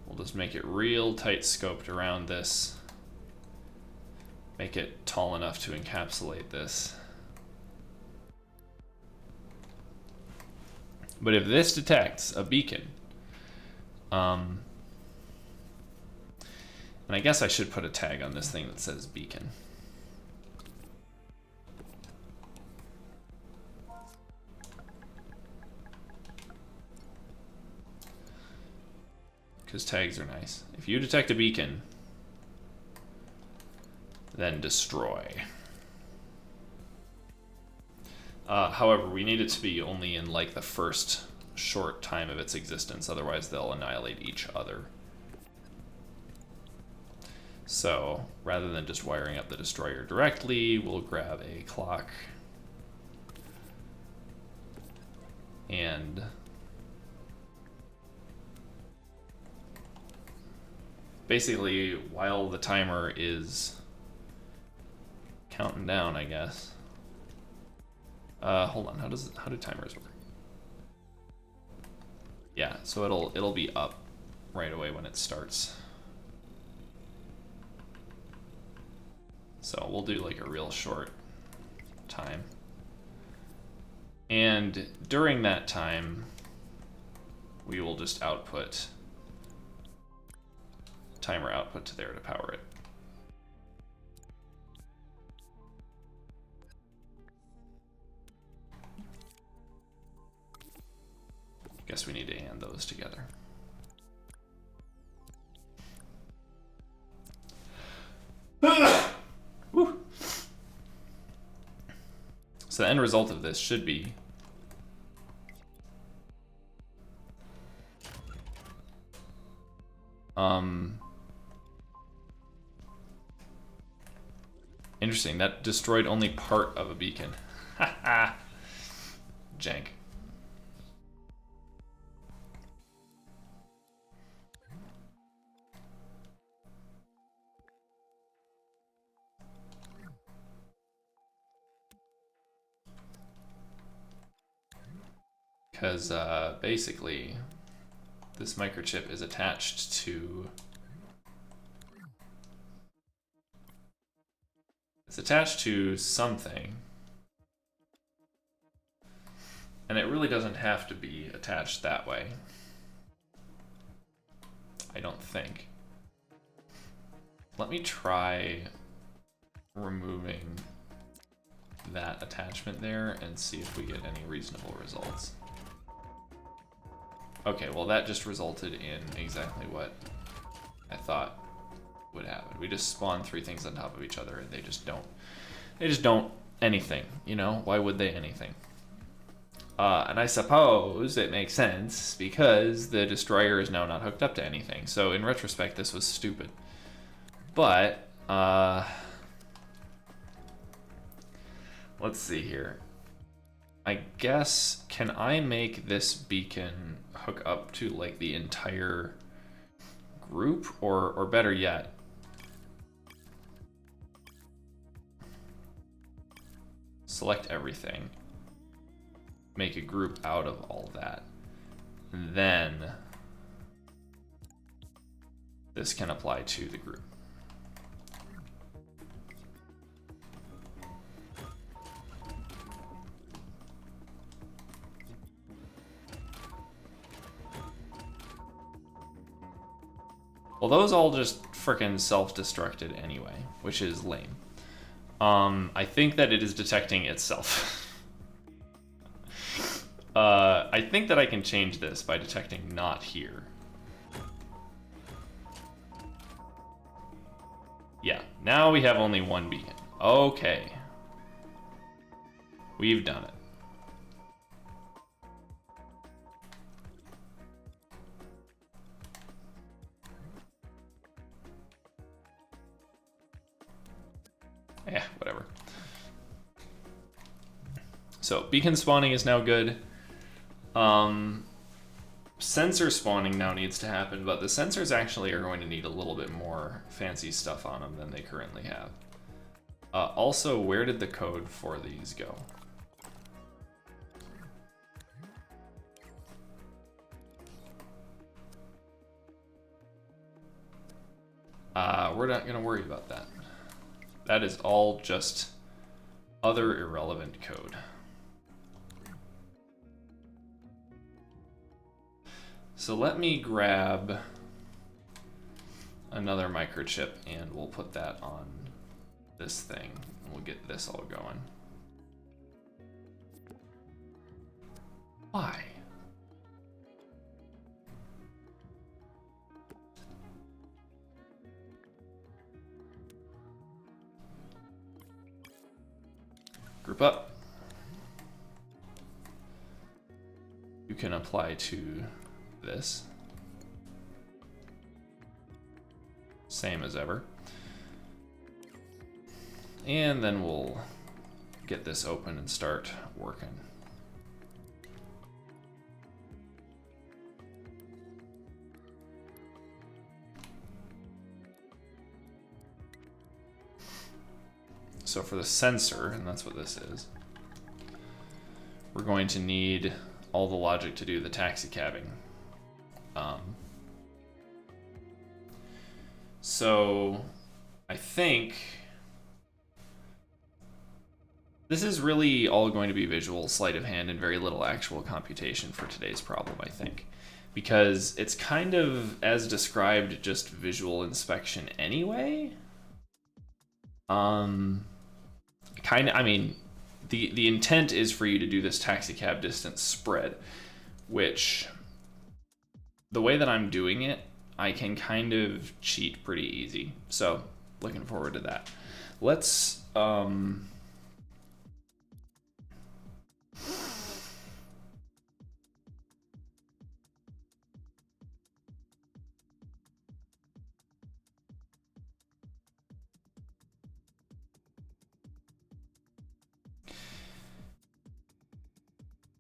We'll just make it real tight scoped around this. Make it tall enough to encapsulate this. But if this detects a beacon, and I guess I should put a tag on this thing that says beacon. Because tags are nice. If you detect a beacon, then destroy. However, we need it to be only in like the first short time of its existence, otherwise they'll annihilate each other. So rather than just wiring up the destroyer directly, we'll grab a clock and basically while the timer is counting down, I guess. Hold on, how do timers work? Yeah, so it'll be up right away when it starts. So we'll do like a real short time. And during that time, we will just output timer output to there to power it. Guess we need to AND those together. Woo. So the end result of this should be interesting. That destroyed only part of a beacon. Haha. Jank. Because basically this microchip is attached to something, and it really doesn't have to be attached that way, I don't think. Let me try removing that attachment there and see if we get any reasonable results. Okay, well that just resulted in exactly what I thought would happen. We just spawn 3 things on top of each other and they just don't anything, you know? Why would they anything? And I suppose it makes sense because the destroyer is now not hooked up to anything. So in retrospect, this was stupid. But, let's see here. I guess, can I make this beacon hook up to like the entire group, or better yet, select everything, make a group out of all that, and then this can apply to the group. Well, those all just frickin' self-destructed anyway, which is lame. I think that it is detecting itself. I think that I can change this by detecting not here. Yeah, now we have only 1 beacon. Okay. We've done it. Yeah, whatever. So beacon spawning is now good. Sensor spawning now needs to happen, but the sensors actually are going to need a little bit more fancy stuff on them than they currently have. Also, where did the code for these go? We're not going to worry about that. That is all just other irrelevant code. So let me grab another microchip and we'll put that on this thing. We'll get this all going. Why? Group up. You can apply to this. Same as ever. And then we'll get this open and start working. So for the sensor, and that's what this is, we're going to need all the logic to do the taxi cabbing. So I think this is really all going to be visual sleight of hand and very little actual computation for today's problem, I think. Because it's kind of, as described, just visual inspection anyway. I mean, the intent is for you to do this taxi cab distance spread, which, the way that I'm doing it, I can kind of cheat pretty easy. So, looking forward to that. Let's,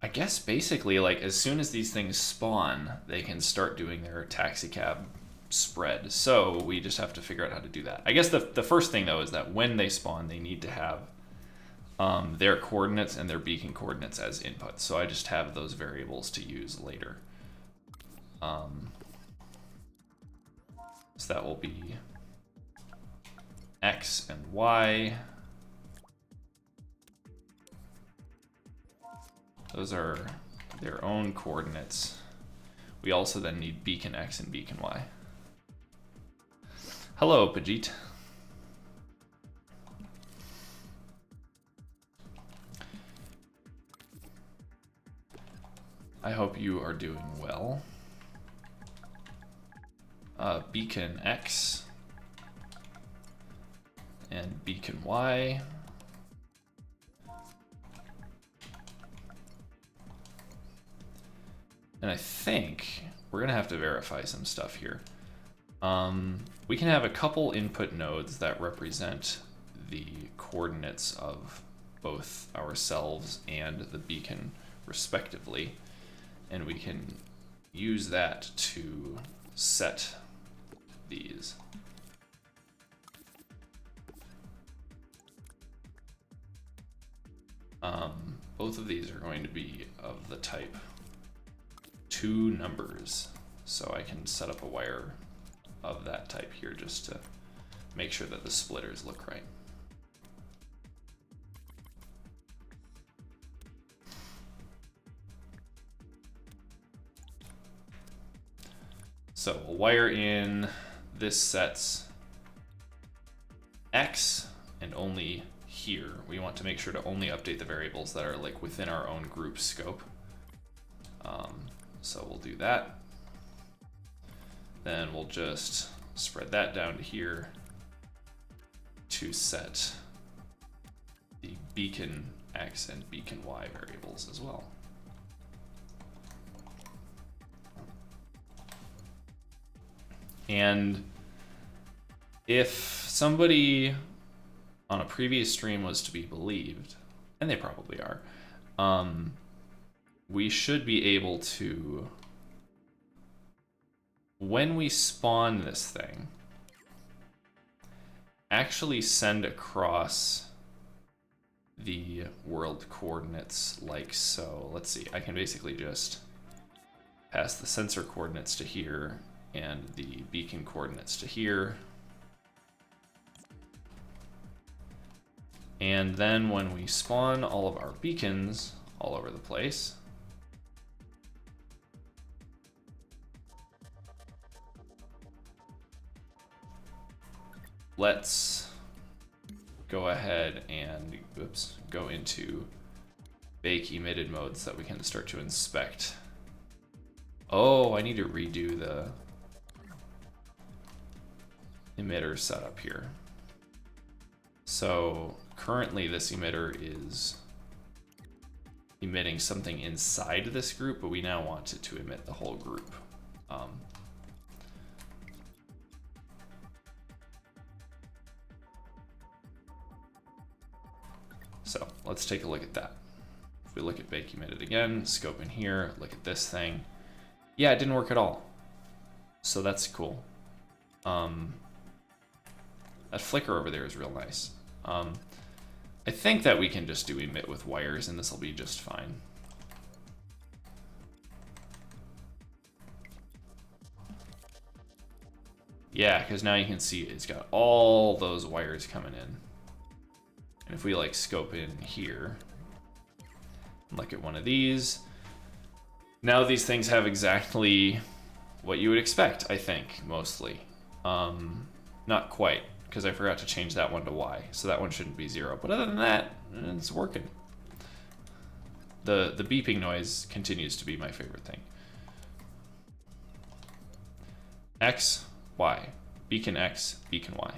I guess basically, like, as soon as these things spawn, they can start doing their taxi cab spread. So we just have to figure out how to do that. I guess the first thing, though, is that when they spawn, they need to have their coordinates and their beacon coordinates as inputs. So I just have those variables to use later. So that will be X and Y. Those are their own coordinates. We also then need beacon X and beacon Y. Hello, Pajit. I hope you are doing well. Beacon X and beacon Y. And I think we're gonna have to verify some stuff here. We can have a couple input nodes that represent the coordinates of both ourselves and the beacon respectively. And we can use that to set these. Both of these are going to be of the type 2 numbers, so I can set up a wire of that type here just to make sure that the splitters look right. So we'll wire in, this sets X and only here. We want to make sure to only update the variables that are like within our own group scope. So we'll do that. Then we'll just spread that down to here to set the beacon X and beacon Y variables as well. And if somebody on a previous stream was to be believed, and they probably are, we should be able to, when we spawn this thing, actually send across the world coordinates like so. Let's see, I can basically just pass the sensor coordinates to here and the beacon coordinates to here. And then when we spawn all of our beacons all over the place, let's go ahead and go into bake emitted mode so that we can start to inspect. Oh, I need to redo the emitter setup here. So currently this emitter is emitting something inside this group, but we now want it to emit the whole group. So let's take a look at that. If we look at bake emitted again, scope in here, look at this thing. Yeah, it didn't work at all. So that's cool. That flicker over there is real nice. I think that we can just do emit with wires and this will be just fine. Yeah, because now you can see it's got all those wires coming in. And if we like scope in here, look at one of these, now these things have exactly what you would expect, I think, mostly. Not quite, because I forgot to change that one to Y, so that one shouldn't be 0. But other than that, it's working. The beeping noise continues to be my favorite thing. X, Y, beacon X, beacon Y.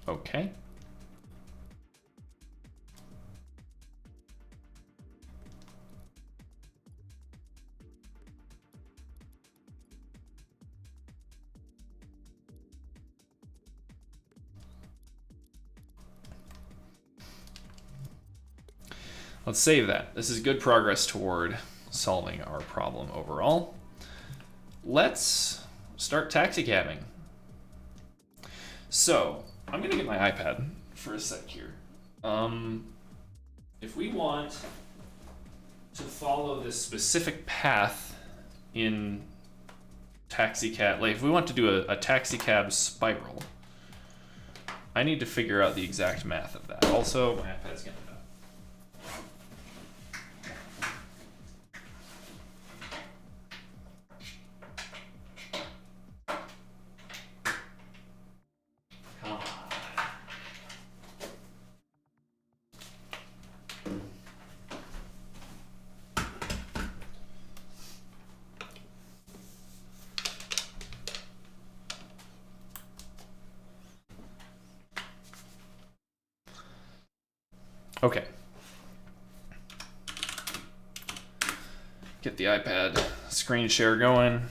Okay. Let's save that. This is good progress toward solving our problem overall. Let's start taxicabbing. So I'm gonna get my iPad for a sec here. If we want to follow this specific path in taxicab, like if we want to do a taxicab spiral, I need to figure out the exact math of that. Also, my iPad's gonna die. Okay. Get the iPad screen share going.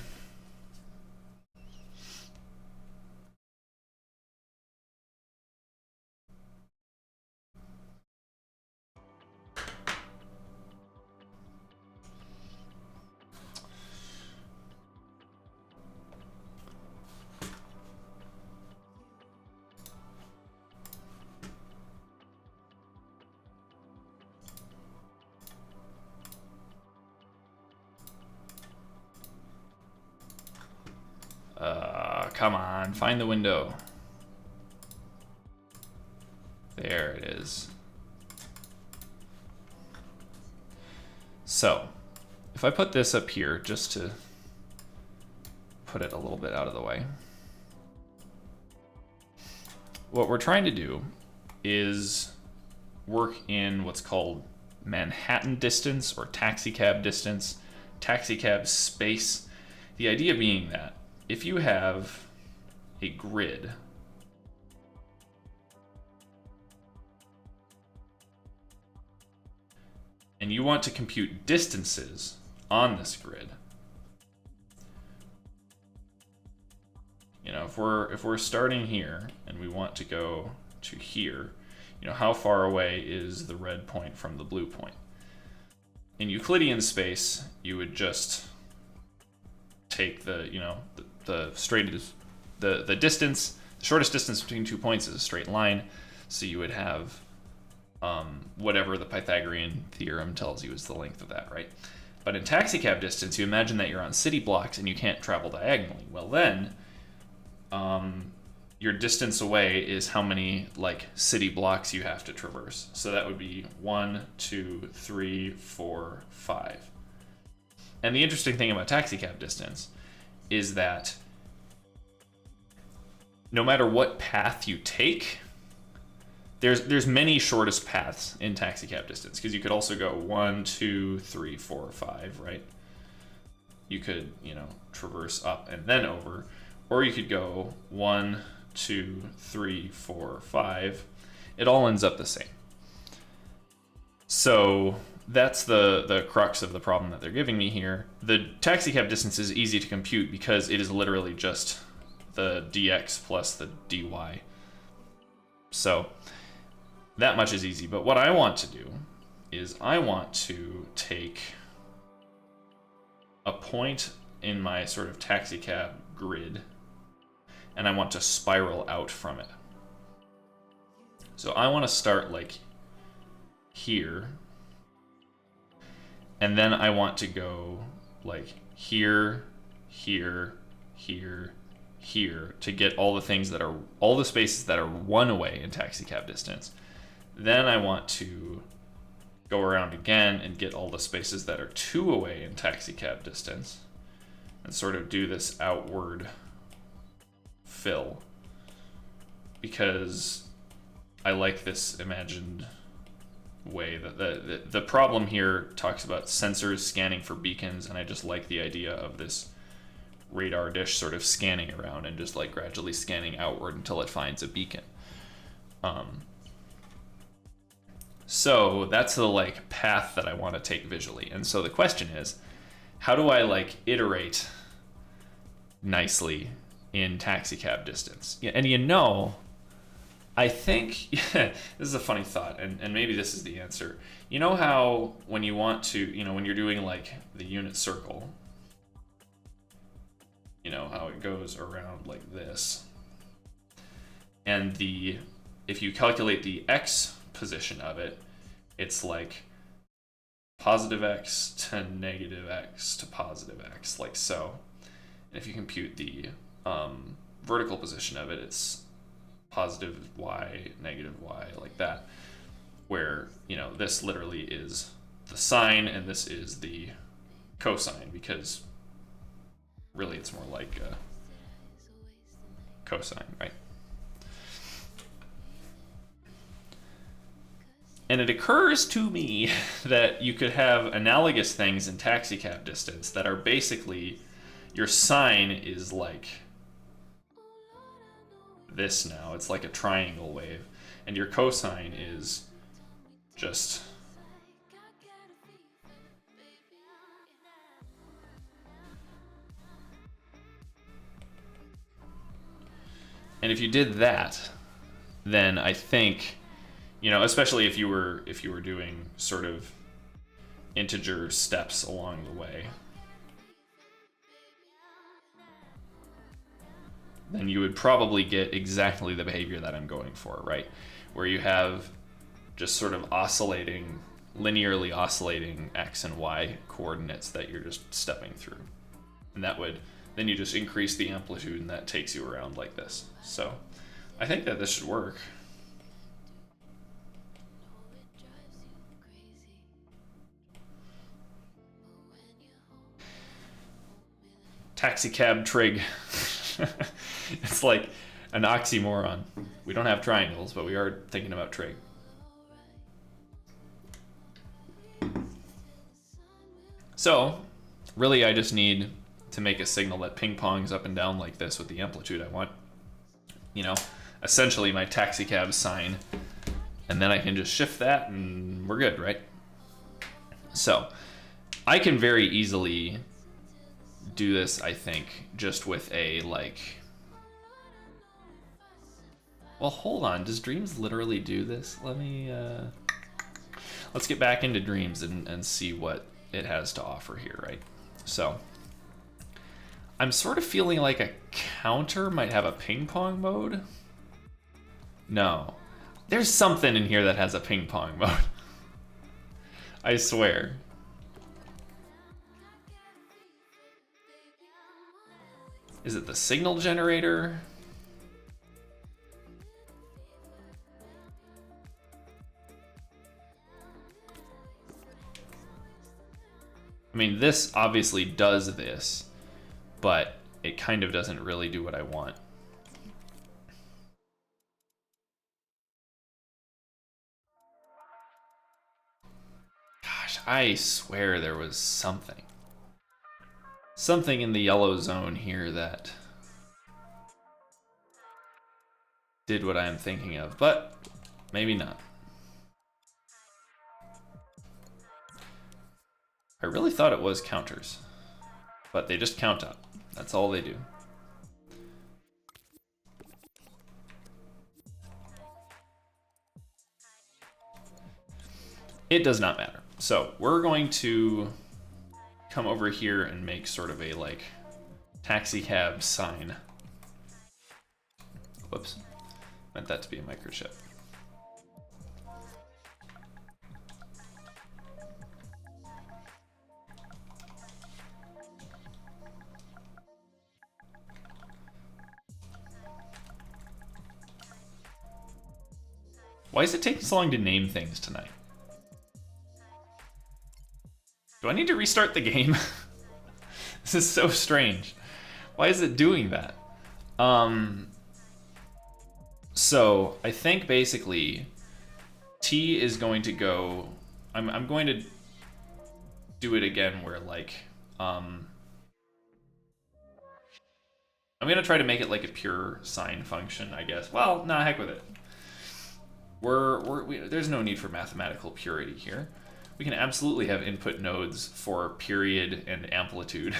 Come on, find the window. There it is. So, if I put this up here, just to put it a little bit out of the way, what we're trying to do is work in what's called Manhattan distance or taxicab distance, taxicab space. The idea being that if you have a grid and you want to compute distances on this grid, you know, if we're starting here and we want to go to here, you know, how far away is the red point from the blue point? In Euclidean space, you would just take the, you know, the straightest, the distance, the shortest distance between 2 points is a straight line. So you would have whatever the Pythagorean theorem tells you is the length of that, right? But in taxicab distance, you imagine that you're on city blocks and you can't travel diagonally. Well then, your distance away is how many like city blocks you have to traverse. So that would be 1, 2, 3, 4, 5. And the interesting thing about taxicab distance is that no matter what path you take, there's many shortest paths in taxicab distance, because you could also go 1, 2, 3, 4, 5, right? You could, you know, traverse up and then over, or you could go 1, 2, 3, 4, 5. It all ends up the same. So that's the crux of the problem that they're giving me here. The taxicab distance is easy to compute because it is literally just the dx plus the dy. So that much is easy. But what I want to do is I want to take a point in my sort of taxicab grid, and I want to spiral out from it. So I want to start like here, and then I want to go like here, here, here, here to get all the things that are, all the spaces that are 1 away in taxicab distance. Then I want to go around again and get all the spaces that are 2 away in taxicab distance and sort of do this outward fill, because I like this imagined way. That the problem here talks about sensors scanning for beacons, and I just like the idea of this radar dish sort of scanning around and just like gradually scanning outward until it finds a beacon. So that's the like path that I want to take visually. And so the question is, how do I like iterate nicely in taxicab distance? Yeah, and you know, I think this is a funny thought, and maybe this is the answer. You know how when you want to, you know, when you're doing like the unit circle, you know how it goes around like this, and if you calculate the x position of it, it's like positive x to negative x to positive x, like so. And if you compute the vertical position of it, it's positive y, negative y, like that, where, you know, this literally is the sine and this is the cosine, because really it's more like cosine, right? And it occurs to me that you could have analogous things in taxicab distance that are basically, your sine is like this now, it's like a triangle wave, and your cosine is just and if you did that, then I think, you know, especially if you were doing sort of integer steps along the way, then you would probably get exactly the behavior that I'm going for, right? Where you have just sort of oscillating, linearly oscillating x and y coordinates that you're just stepping through. And that would, then you just increase the amplitude and that takes you around like this. So I think that this should work. Taxicab trig. It's like an oxymoron. We don't have triangles, but we are thinking about trig. So, really I just need to make a signal that ping pongs up and down like this with the amplitude I want. You know, essentially my taxicab sine. And then I can just shift that and we're good, right? So, I can very easily do this, I think, just with a like, well, hold on, does Dreams literally do this? Let's get back into Dreams and see what it has to offer here, right? So I'm sort of feeling like a counter might have a ping pong mode. No, there's something in here that has a ping pong mode. I swear. Is it the signal generator? I mean, this obviously does this, but it kind of doesn't really do what I want. Gosh, I swear there was something. Something in the yellow zone here that did what I am thinking of, but maybe not. I really thought it was counters, but they just count up. That's all they do. It does not matter. So we're going to come over here and make sort of a like taxi cab sign. Whoops, meant that to be a microchip. Why is it taking so long to name things tonight? Do I need to restart the game? This is so strange. Why is it doing that? So I think basically T is going to go, I'm going to do it again where like, I'm gonna try to make it like a pure sine function, I guess. Well, nah, heck with it. There's no need for mathematical purity here. We can absolutely have input nodes for period and amplitude.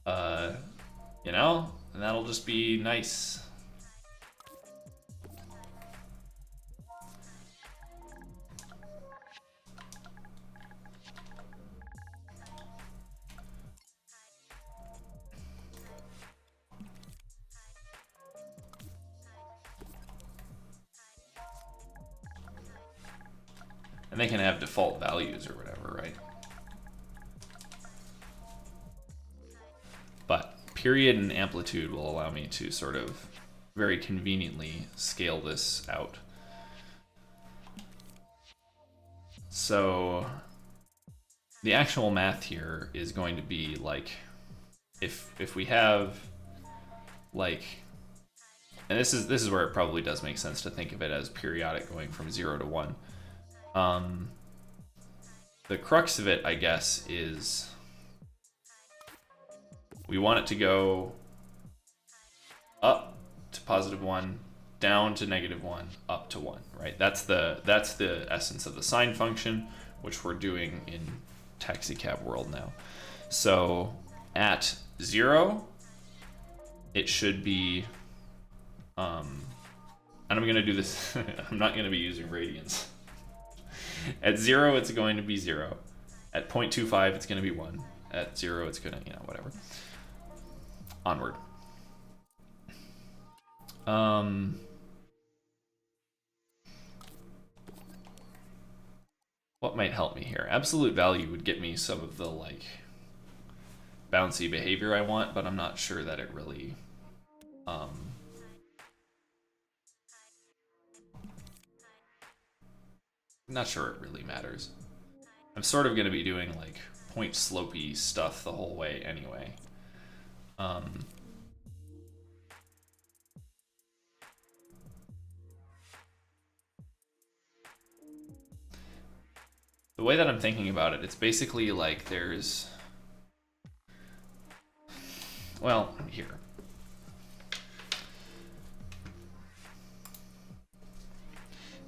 You know, and that'll just be nice. And they can have default values or whatever, right? But period and amplitude will allow me to sort of very conveniently scale this out. So the actual math here is going to be like, if we have like, and this is where it probably does make sense to think of it as periodic going from 0 to 1. The crux of it, I guess, is we want it to go up to +1, down to -1, up to 1, right? That's the essence of the sine function, which we're doing in taxicab world now. So at 0, it should be, and I'm gonna do this, I'm not gonna be using radians. At 0, it's going to be 0. At 0.25, it's going to be 1. At 0, it's going to, whatever. Onward. What might help me here? Absolute value would get me some of the, like, bouncy behavior I want, but I'm not sure that it really, not sure it really matters. I'm sort of going to be doing like point slopey stuff the whole way anyway. The way that I'm thinking about it, it's basically like there's, well, here.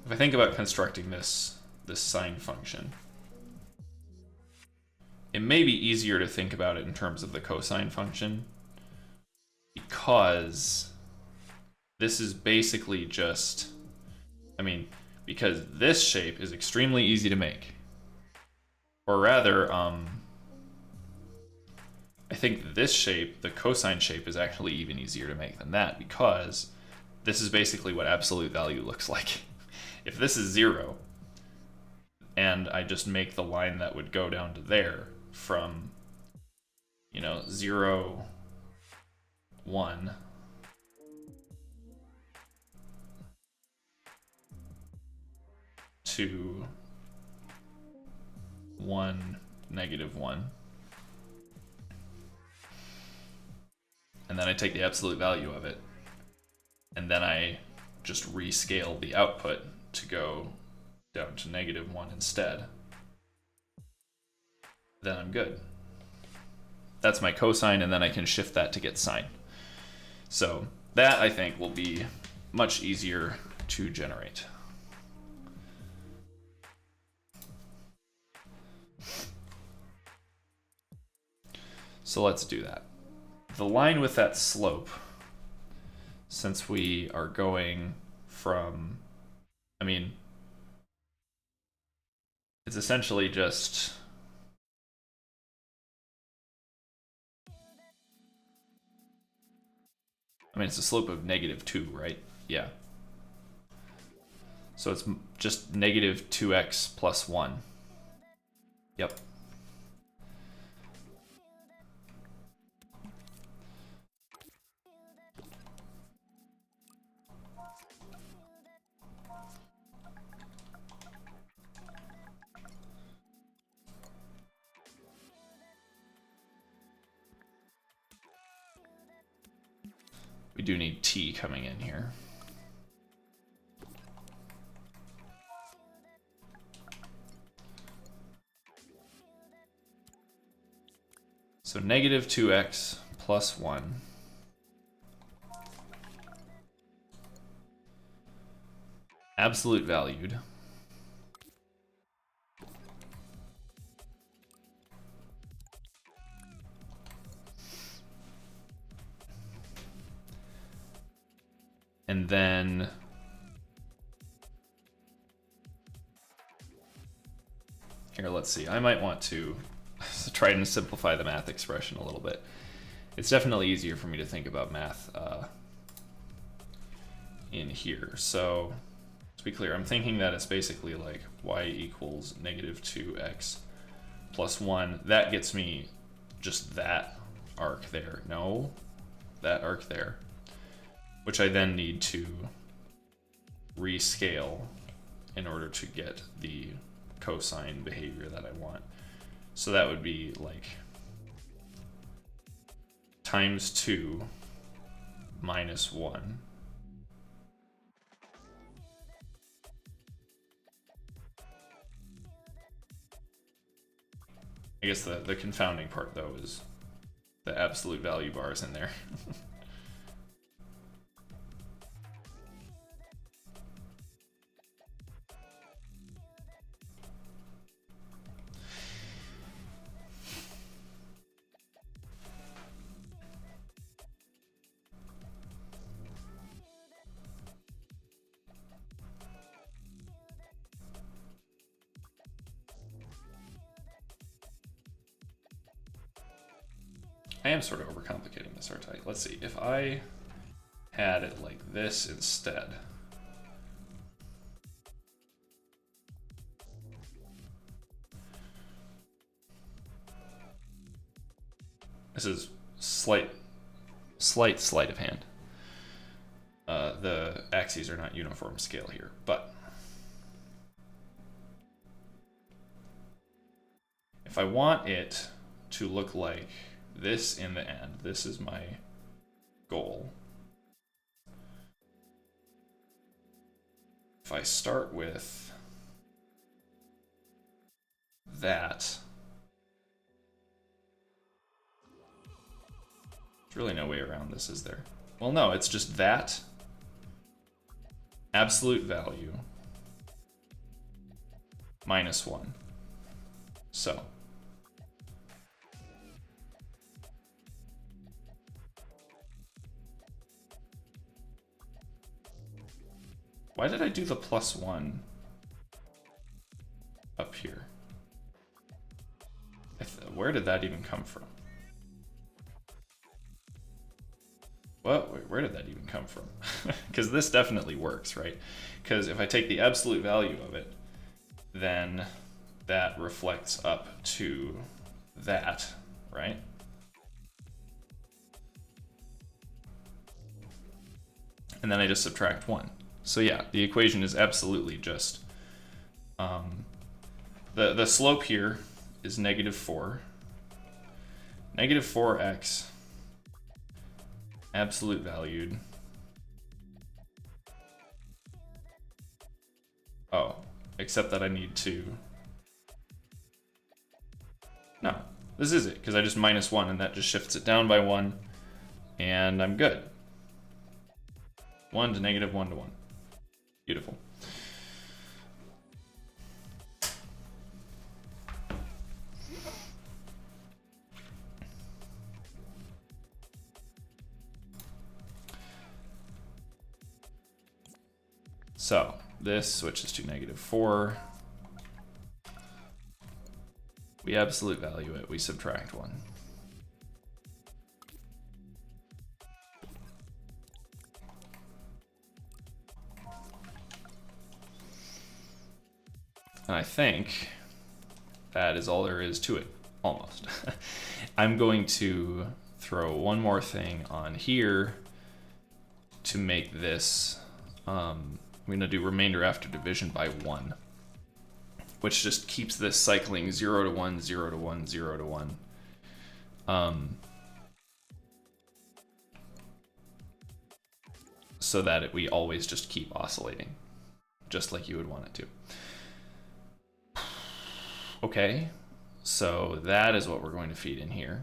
If I think about constructing this sine function, it may be easier to think about it in terms of the cosine function, because this is basically just, because this shape is extremely easy to make. Or rather, I think this shape, the cosine shape, is actually even easier to make than that, because this is basically what absolute value looks like. If this is 0, and I just make the line that would go down to there from, 0, 1, to 1, -1, and then I take the absolute value of it, and then I just rescale the output to go down to -1 instead, then I'm good. That's my cosine, and then I can shift that to get sine. So that, I think, will be much easier to generate. So let's do that. The line with that slope, since we are going from, it's essentially just I mean, it's a slope of -2, right? Yeah. So it's just -2x plus 1. Yep. We do need t coming in here. So -2x plus 1. Absolute valued. And then here, let's see. I might want to try and simplify the math expression a little bit. It's definitely easier for me to think about math in here. So to be clear, I'm thinking that it's basically like y equals -2x plus 1. That gets me just that arc there. No, that arc there, which I then need to rescale in order to get the cosine behavior that I want. So that would be like times 2 minus 1. I guess the confounding part though is the absolute value bars in there. I am sort of overcomplicating this, aren't I? Let's see, if I had it like this instead. This is slight of hand. The axes are not uniform scale here, but if I want it to look like this in the end, this is my goal. If I start with that, there's really no way around this, is there? Well, no, it's just that absolute value minus 1. So why did I do the plus 1 up here? Where did that even come from? Well, where did that even come from? Because this definitely works, right? Because if I take the absolute value of it, then that reflects up to that, right? And then I just subtract 1. So yeah, the equation is absolutely just the slope here is -4. -4x absolute valued. Oh, except that I need to. No, this is it, because I just -1 and that just shifts it down by 1, and I'm good. 1 to -1 to 1. Beautiful. So this switches to -4. We absolute value it, we subtract 1. And I think that is all there is to it, almost. I'm going to throw one more thing on here to make this, I'm going to do remainder after division by 1, which just keeps this cycling 0 to 1, 0 to 1, 0 to 1. So that we always just keep oscillating, just like you would want it to. Okay, so that is what we're going to feed in here.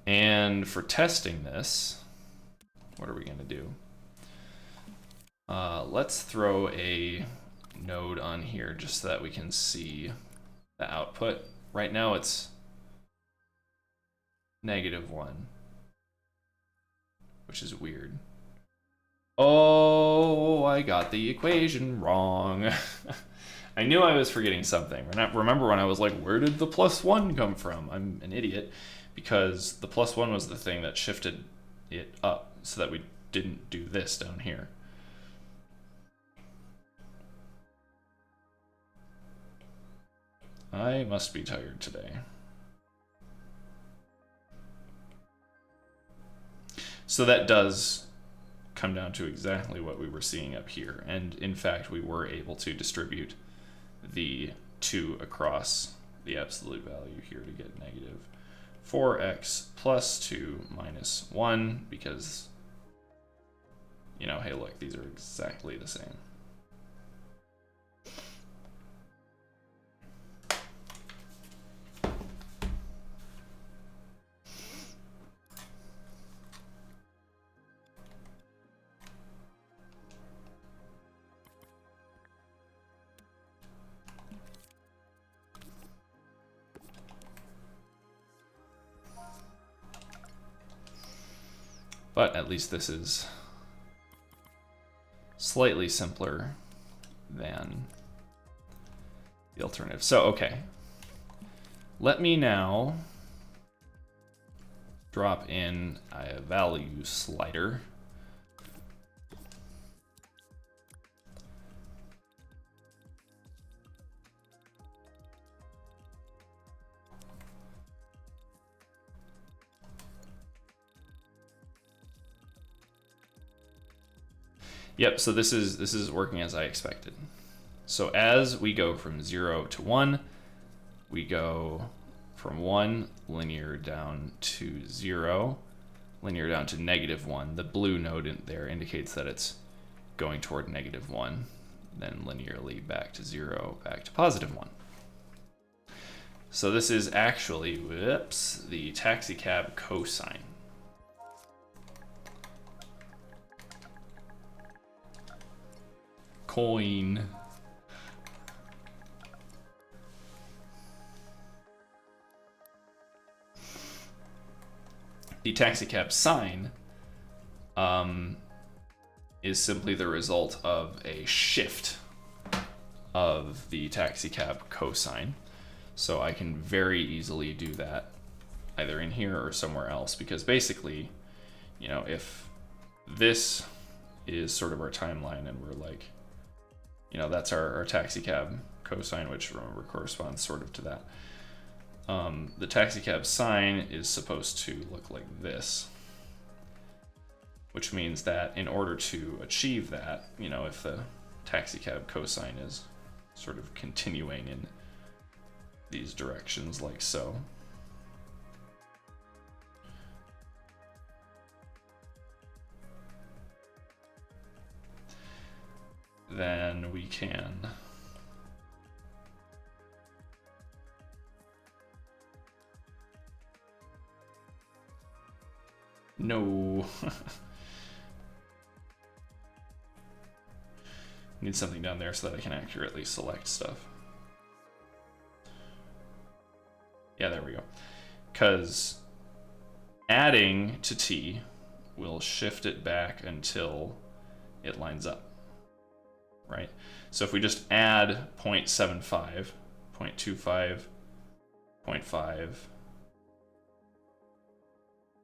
And for testing this, what are we going to do? Let's throw a node on here just so that we can see the output. Right now it's -1, which is weird. Oh, I got the equation wrong. I knew I was forgetting something. Remember when I was like, where did the +1 come from? I'm an idiot, because the +1 was the thing that shifted it up so that we didn't do this down here. I must be tired today. So that does come down to exactly what we were seeing up here. And in fact, we were able to distribute the 2 across the absolute value here to get -4x plus 2 minus 1, because, you know, hey, look, these are exactly the same. But at least this is slightly simpler than the alternative. So, okay. Let me now drop in a value slider. Yep, so this is working as I expected. So as we go from 0 to 1, we go from 1 linear down to 0, linear down to -1. The blue node in there indicates that it's going toward -1, then linearly back to 0, back to +1. So this is actually, whoops, the taxicab cosine. Coin. The taxicab sine is simply the result of a shift of the taxicab cosine. So I can very easily do that either in here or somewhere else, because basically, you know, if this is sort of our timeline and we're like, you know, that's our taxicab cosine, which remember corresponds sort of to that. The taxicab sine is supposed to look like this, which means that in order to achieve that, you know, if the taxicab cosine is sort of continuing in these directions like so, then we can no need something down there so that I can accurately select stuff. Yeah, there we go. Because adding to t we'll shift it back until it lines up, right? So if we just add 0.75, 0.25, 0.5,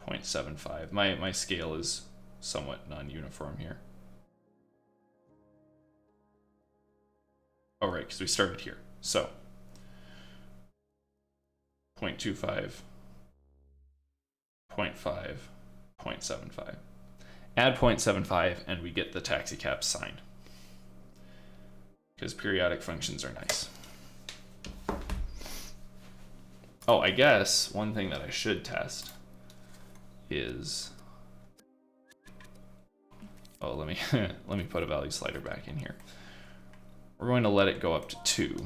0.75, my scale is somewhat non-uniform here. Oh, right, because we started here. So 0.25, 0.5, 0.75. Add 0.75 and we get the taxicab sign. Because periodic functions are nice. Oh, I guess one thing that I should test is, oh, let me put a value slider back in here. We're going to let it go up to 2.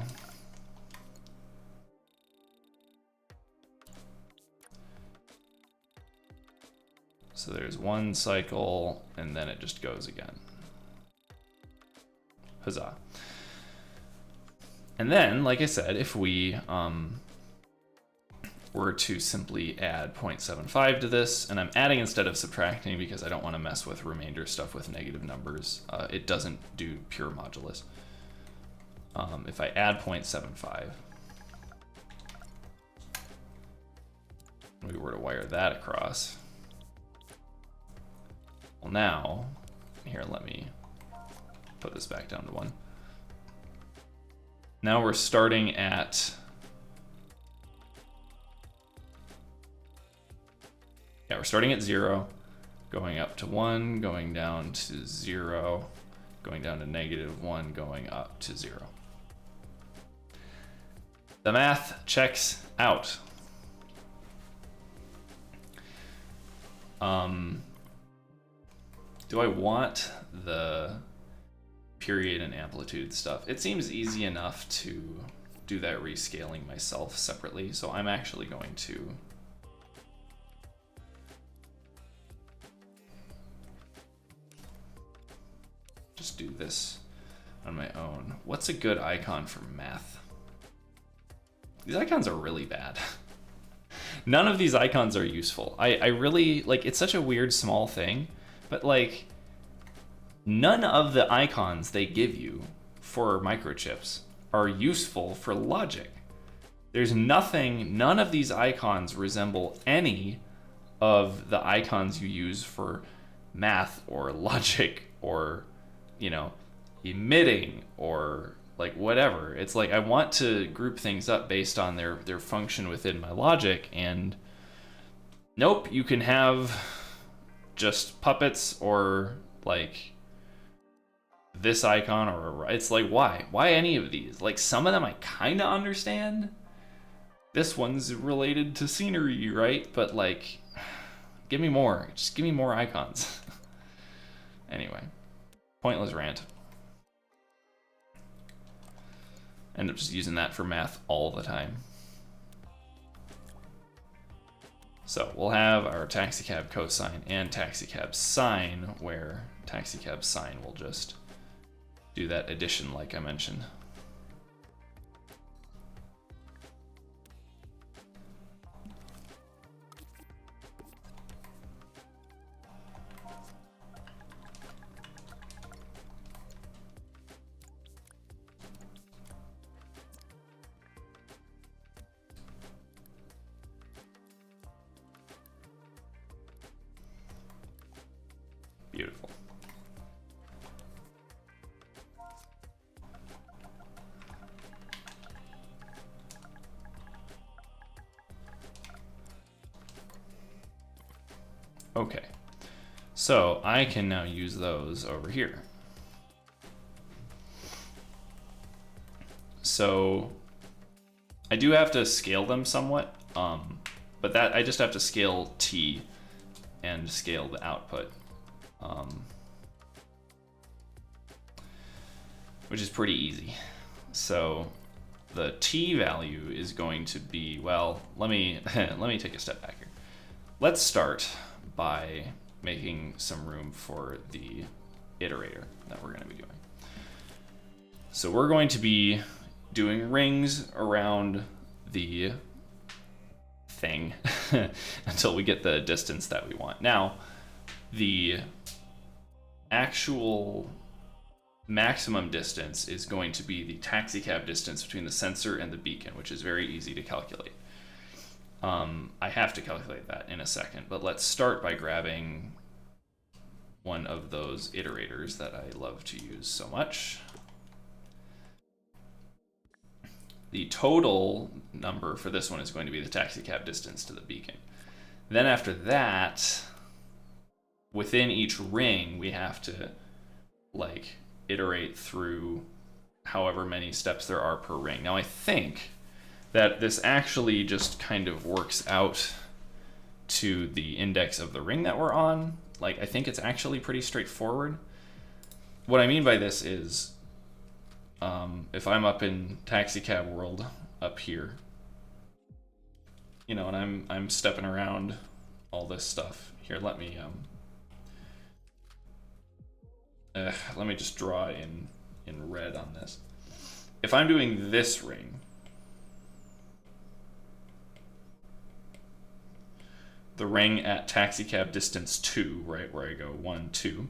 So there's one cycle, and then it just goes again. Huzzah. And then, like I said, if we were to simply add 0.75 to this, and I'm adding instead of subtracting because I don't want to mess with remainder stuff with negative numbers. It doesn't do pure modulus. If I add 0.75, we were to wire that across. Well, now, here, let me put this back down to 1. Now we're starting at, yeah, we're starting at 0, going up to 1, going down to 0, going down to -1, going up to 0. The math checks out. Do I want the period and amplitude stuff? It seems easy enough to do that rescaling myself separately, so I'm actually going to just do this on my own. What's a good icon for math? These icons are really bad. None of these icons are useful. I really, like, it's such a weird small thing, but like, none of the icons they give you for microchips are useful for logic. There's nothing, none of these icons resemble any of the icons you use for math or logic or, you know, emitting or like whatever. It's like I want to group things up based on their function within my logic, and nope, you can have just puppets or like this icon, or it's like, why any of these? Like, some of them I kind of understand. This one's related to scenery, right? But like, give me more, just give me more icons. Anyway, pointless rant. End up just using that for math all the time. So we'll have our taxicab cosine and taxicab sine, where taxicab sine will just do that addition like I mentioned. Beautiful. Okay, so I can now use those over here. So I do have to scale them somewhat, but that I just have to scale T and scale the output. Which is pretty easy. So the T value is going to be, well, let me take a step back here. Let's start by making some room for the iterator that we're going to be doing. So we're going to be doing rings around the thing until we get the distance that we want. Now, The actual maximum distance is going to be the taxicab distance between the sensor and the beacon, which is very easy to calculate. I have to calculate that in a second, but let's start by grabbing one of those iterators that I love to use so much. The total number for this one is going to be the taxicab distance to the beacon. Then after that, within each ring, we have to like iterate through however many steps there are per ring. Now I think that this actually just kind of works out to the index of the ring that we're on. Like, I think it's actually pretty straightforward. What I mean by this is, if I'm up in taxicab world up here, you know, and I'm stepping around all this stuff. Here, let me just draw in red on this. If I'm doing this ring, the ring at taxicab distance 2, right, where I go 1, 2.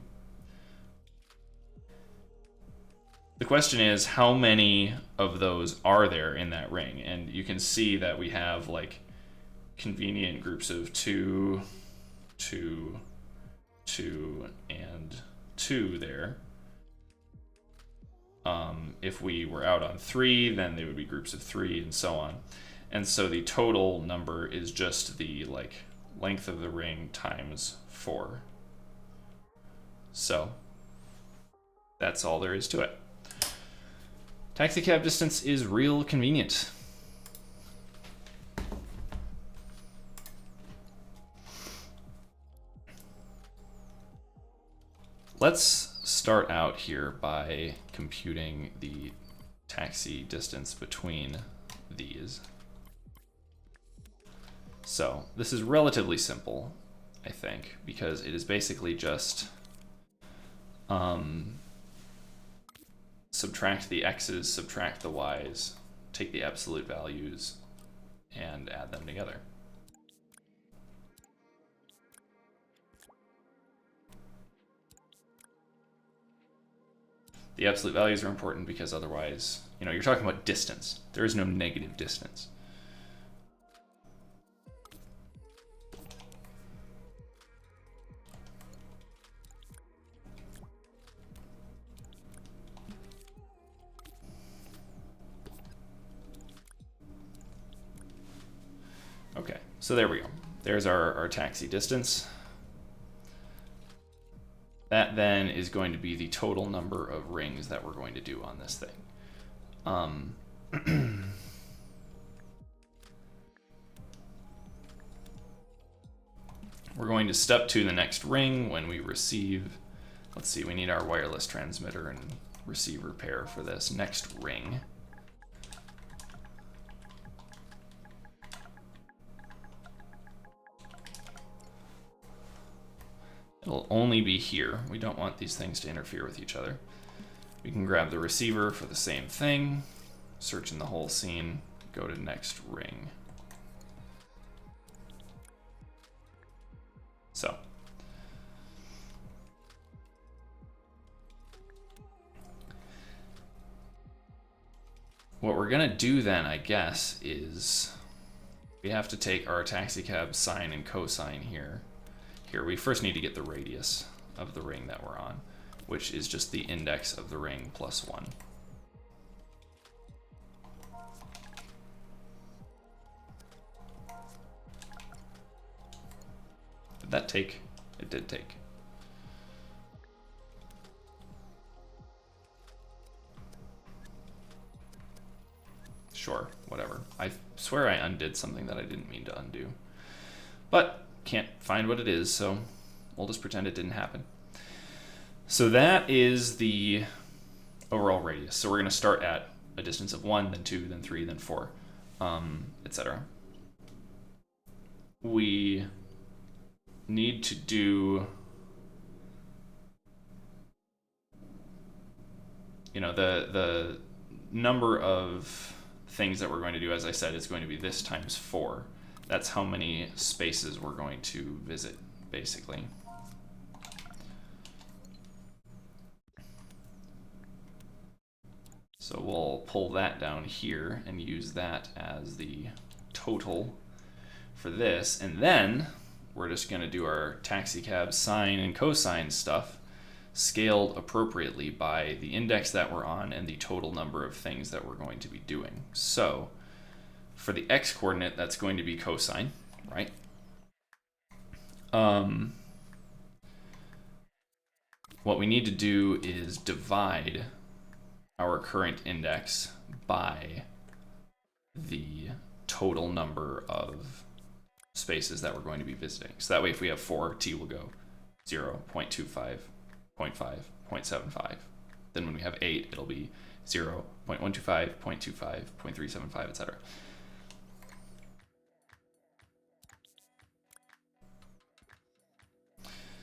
The question is, how many of those are there in that ring? And you can see that we have like convenient groups of 2, 2, 2, and 2 there. If we were out on 3, then they would be groups of 3 and so on. And so the total number is just the like length of the ring times 4. So that's all there is to it. Taxicab distance is real convenient. Let's start out here by computing the taxi distance between these. So this is relatively simple, I think, because it is basically just subtract the x's, subtract the y's, take the absolute values, and add them together. The absolute values are important because otherwise, you know, you're talking about distance. There is no negative distance. Okay, so there we go. There's our taxi distance. That then is going to be the total number of rings that we're going to do on this thing. We're going to step to the next ring when we receive, let's see, we need our wireless transmitter and receiver pair for this next ring. It'll only be here. We don't want these things to interfere with each other. We can grab the receiver for the same thing, search in the whole scene, go to next ring. So. What we're gonna do then, I guess, is we have to take our taxicab sine and cosine here. Here, we first need to get the radius of the ring that we're on, which is just the index of the ring plus 1. Did that take? It did take. Sure, whatever. I swear I undid something that I didn't mean to undo. But can't find what it is, so we'll just pretend it didn't happen. So that is the overall radius. So we're going to start at a distance of 1, then 2, then 3, then 4, etc. We need to do, you know, the number of things that we're going to do, as I said, is going to be this times 4. That's how many spaces we're going to visit, basically. So we'll pull that down here and use that as the total for this. And then we're just going to do our taxicab sine and cosine stuff scaled appropriately by the index that we're on and the total number of things that we're going to be doing. So for the x coordinate, that's going to be cosine, right? What we need to do is divide our current index by the total number of spaces that we're going to be visiting. So that way, if we have 4, t will go 0, 0.25, 0.5, 0.75. Then when we have 8, it'll be 0, 0.125, 0.25, 0.375, etc.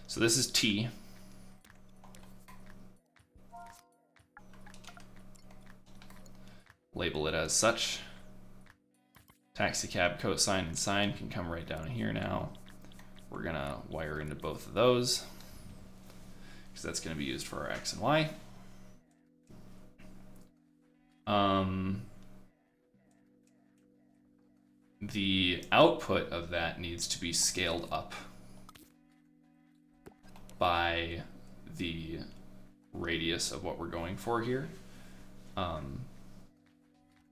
So this is t. Label it as such. Taxicab cosine and sine can come right down here now. We're gonna wire into both of those because that's gonna be used for our x and y. The output of that needs to be scaled up by the radius of what we're going for here.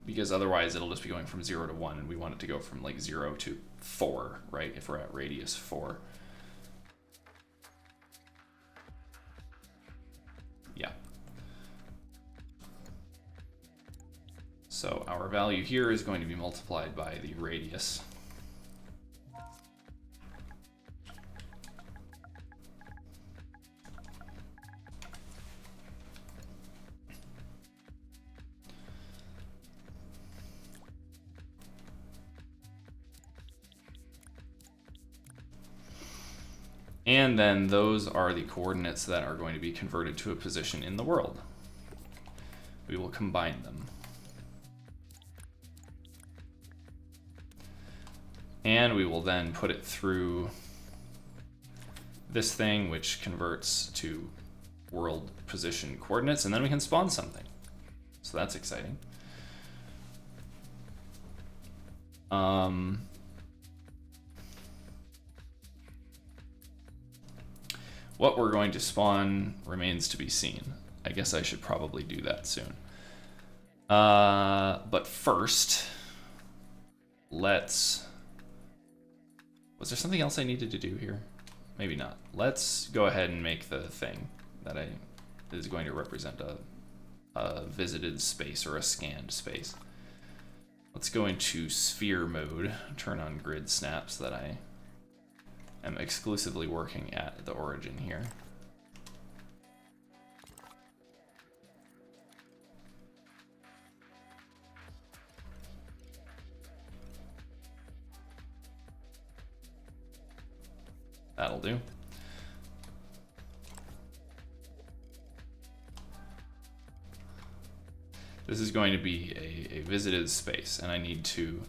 Because otherwise it'll just be going from 0 to 1, and we want it to go from like 0 to 4, right? If we're at radius 4. Yeah. So our value here is going to be multiplied by the radius. And then those are the coordinates that are going to be converted to a position in the world. We will combine them. And we will then put it through this thing, which converts to world position coordinates, and then we can spawn something. So that's exciting. What we're going to spawn remains to be seen. I guess I should probably do that soon. But first, let's... Was there something else I needed to do here? Maybe not. Let's go ahead and make the thing that is going to represent a visited space or a scanned space. Let's go into sphere mode, turn on grid snaps that I am exclusively working at the origin here. That'll do. This is going to be a visited space, and I need to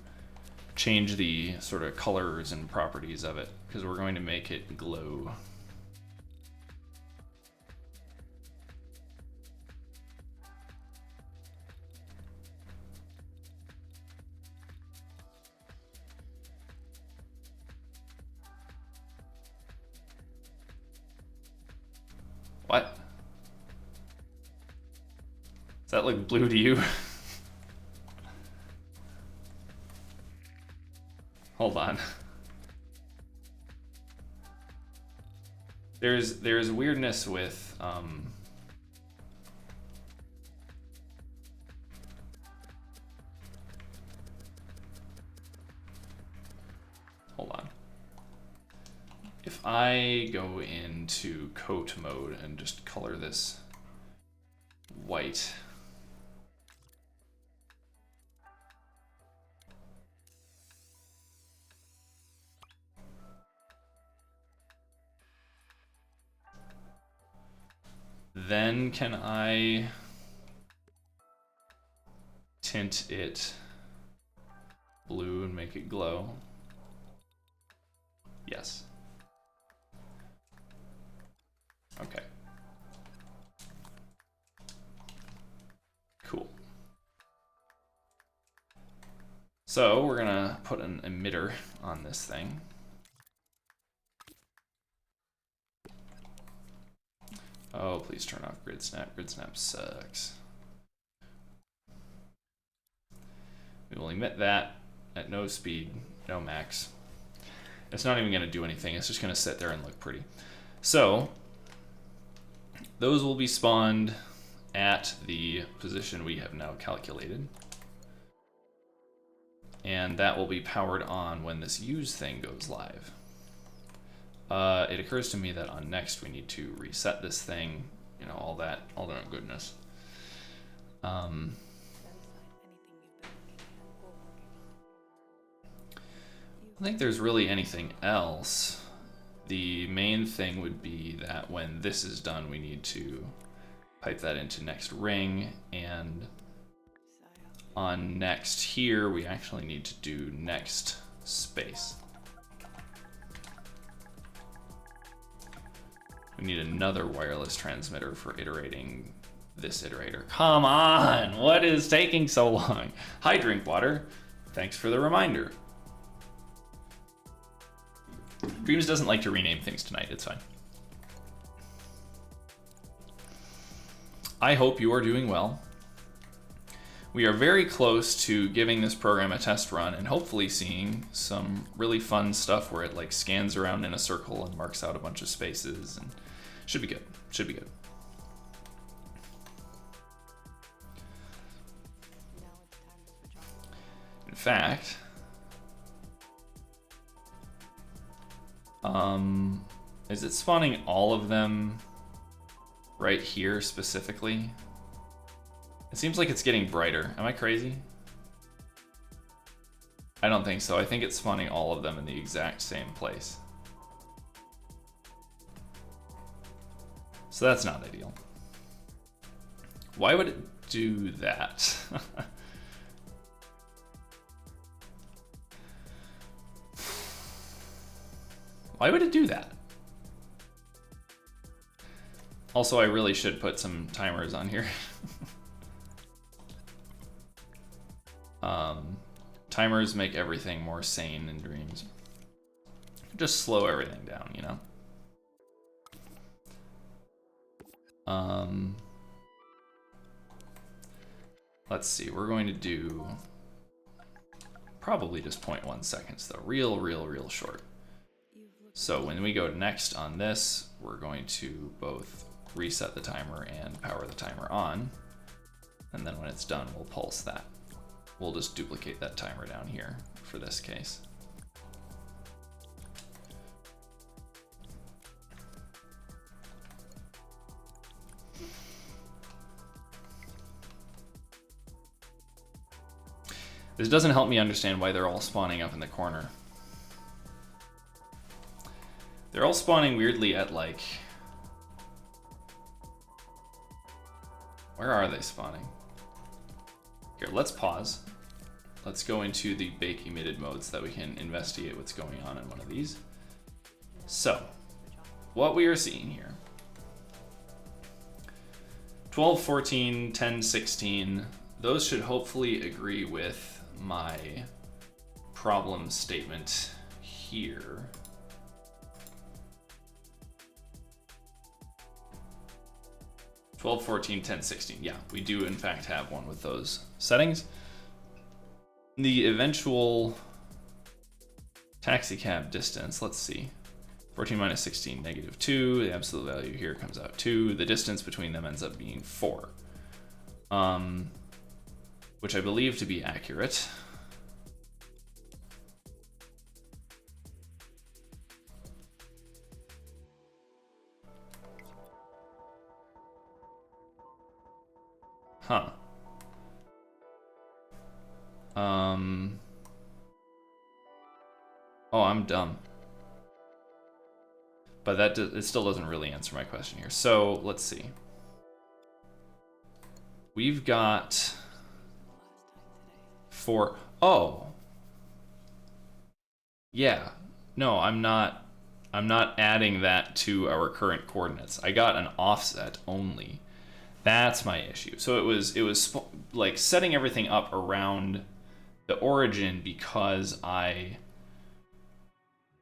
change the sort of colors and properties of it because we're going to make it glow. What? Does that look blue to you? Hold on. There's weirdness with hold on. If I go into coat mode and just color this white, then can I tint it blue and make it glow? Yes. Okay. Cool. So we're gonna put an emitter on this thing. Oh, please turn off grid snap. Grid snap sucks. We will emit that at no speed, no max. It's not even going to do anything. It's just going to sit there and look pretty. So those will be spawned at the position we have now calculated. And that will be powered on when this use thing goes live. It occurs to me that on next we need to reset this thing, you know, all that goodness. I don't think there's really anything else. The main thing would be that when this is done, we need to pipe that into next ring, and on next here, we actually need to do next space. We need another wireless transmitter for iterating this iterator. Come on, what is taking so long? Hi, Drinkwater. Thanks for the reminder. Dreams doesn't like to rename things tonight, it's fine. I hope you are doing well. We are very close to giving this program a test run and hopefully seeing some really fun stuff where it like scans around in a circle and marks out a bunch of spaces, and should be good, should be good. In fact, is it spawning all of them right here specifically? It seems like it's getting brighter. Am I crazy? I don't think so. I think it's spawning all of them in the exact same place. So that's not ideal. Why would it do that? Why would it do that? Also, I really should put some timers on here. Timers make everything more sane in Dreams. Just slow everything down, you know? Let's see, we're going to do probably just 0.1 seconds though, real short. So when we go next on this, we're going to both reset the timer and power the timer on. And then when it's done, we'll pulse that. We'll just duplicate that timer down here for this case. This doesn't help me understand why they're all spawning up in the corner. They're all spawning weirdly at like... Where are they spawning? Here, let's pause. Let's go into the bake emitted mode so that we can investigate what's going on in one of these. So, what we are seeing here. 12, 14, 10, 16, those should hopefully agree with my problem statement here. (12, 14, 10, 16). Yeah, we do in fact have one with those settings. The eventual taxi cab distance, let's see. 14 minus 16, negative 2. The absolute value here comes out 2. The distance between them ends up being 4. Which I believe to be accurate. Huh. Oh, I'm dumb. But that it still doesn't really answer my question here. So let's see. We've got 4. Oh. Yeah. No, I'm not adding that to our current coordinates. I got an offset only. That's my issue. So it was like setting everything up around the origin because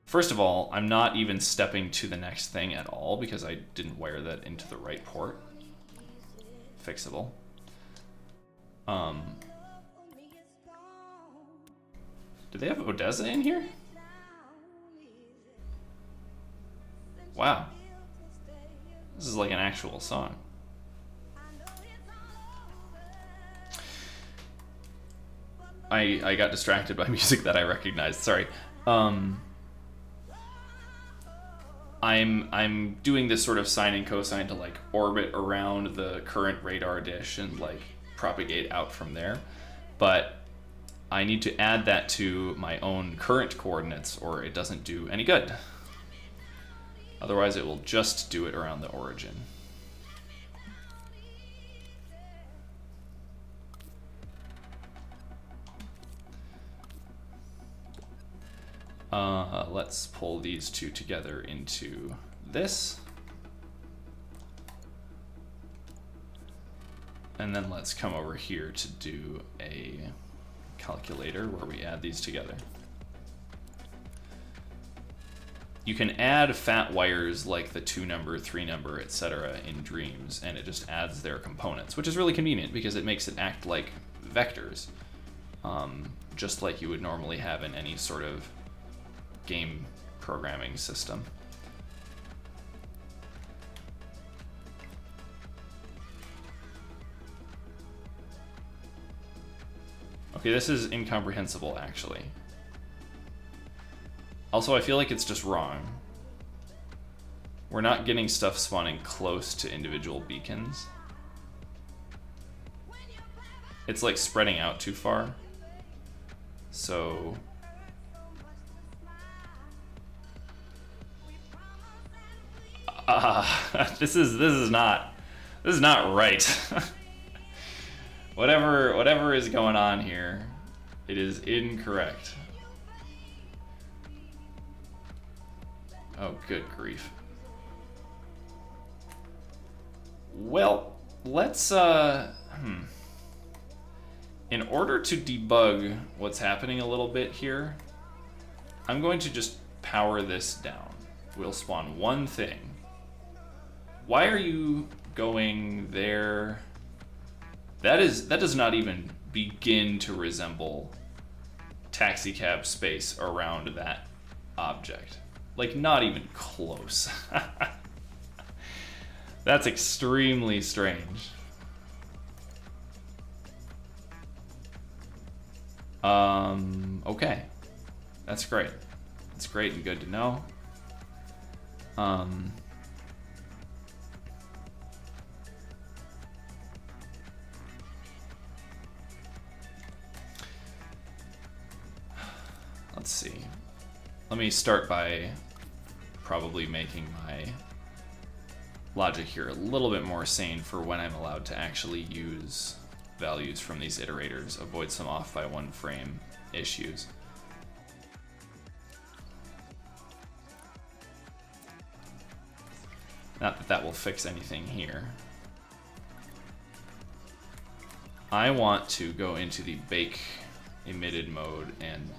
first of all, I'm not even stepping to the next thing at all because I didn't wire that into the right port. Fixable. Do they have Odessa in here? Wow. This is like an actual song. I got distracted by music that I recognized. Sorry. I'm doing this sort of sine and cosine to like orbit around the current radar dish and like propagate out from there. But I need to add that to my own current coordinates or it doesn't do any good. Otherwise it will just do it around the origin. Let's pull these two together into this. And then let's come over here to do a calculator where we add these together. You can add fat wires like the 2 number, 3 number, etc. in Dreams, and it just adds their components, which is really convenient because it makes it act like vectors, just like you would normally have in any sort of game programming system. Okay, this is incomprehensible, actually. Also, I feel like it's just wrong. We're not getting stuff spawning close to individual beacons. It's like spreading out too far. So... this is not right. Whatever is going on here, it is incorrect. Oh, good grief. Well, let's in order to debug what's happening a little bit here, I'm going to just power this down. We'll spawn one thing. Why are you going there? That does not even begin to resemble taxicab space around that object. Like, not even close. That's extremely strange. Okay. That's great. That's great and good to know. Let's see. Let me start by probably making my logic here a little bit more sane for when I'm allowed to actually use values from these iterators, avoid some off by 1 frame issues. Not that that will fix anything here. I want to go into the bake emitted mode and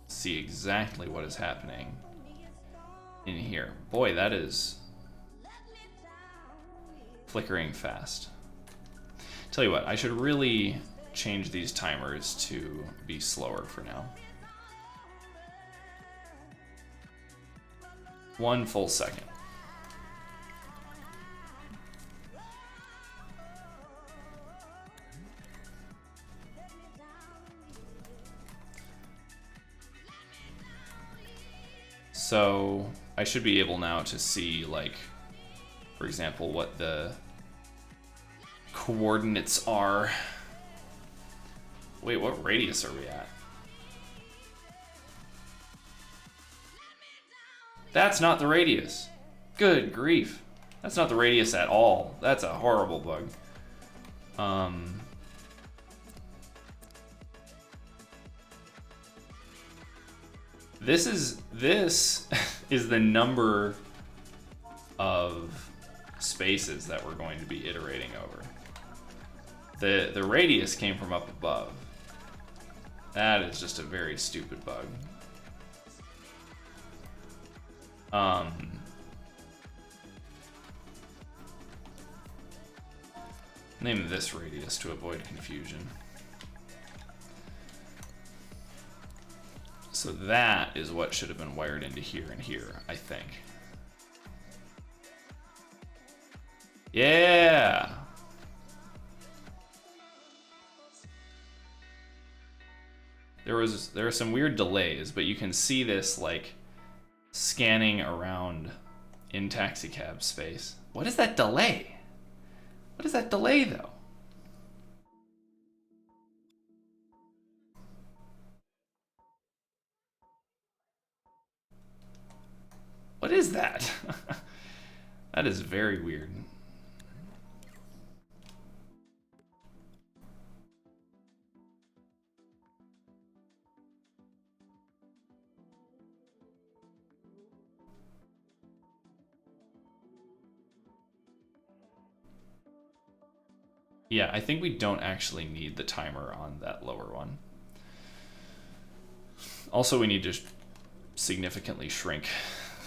see exactly what is happening in here. Boy, that is flickering fast. Tell you what, I should really change these timers to be slower for now. 1 full second. So I should be able now to see, like, for example, what the coordinates are. Wait, what radius are we at? That's not the radius. Good grief. That's not the radius at all. That's a horrible bug. This is the number of spaces that we're going to be iterating over. The radius came from up above. That is just a very stupid bug. Name this radius to avoid confusion. So that is what should have been wired into here and here, I think. Yeah! There are some weird delays, but you can see this like scanning around in taxicab space. What is that delay? What is that delay though? What is that? That is very weird. Yeah, I think we don't actually need the timer on that lower one. Also, we need to significantly shrink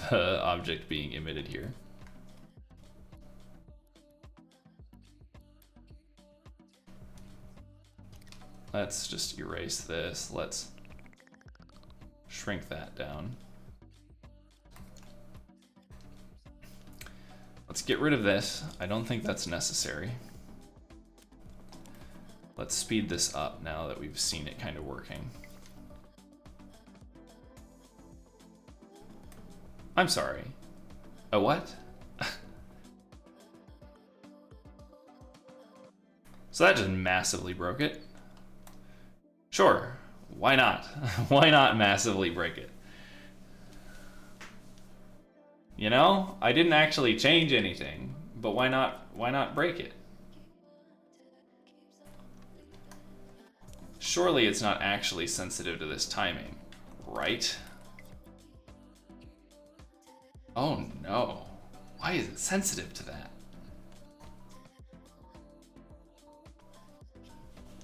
the object being emitted here. Let's just erase this. Let's shrink that down. Let's get rid of this. I don't think that's necessary. Let's speed this up now that we've seen it kind of working. I'm sorry. A what? So that just massively broke it. Sure, why not? Why not massively break it? You know, I didn't actually change anything, but why not break it? Surely it's not actually sensitive to this timing, right? Oh no. Why is it sensitive to that?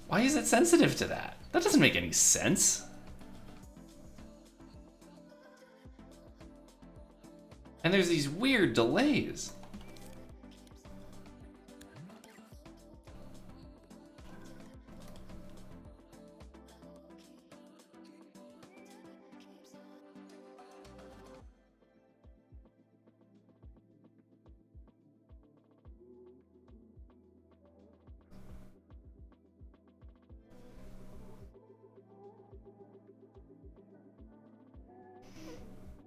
Why is it sensitive to that? That doesn't make any sense. And there's these weird delays.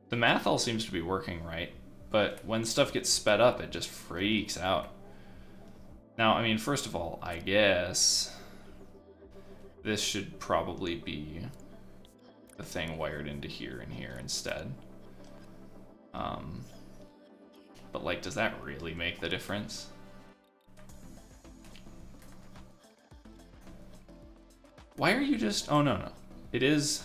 The math all seems to be working right, but when stuff gets sped up, it just freaks out. Now, I mean, first of all, I guess this should probably be the thing wired into here and here instead. But like, does that really make the difference? Why are you just, oh no, it is.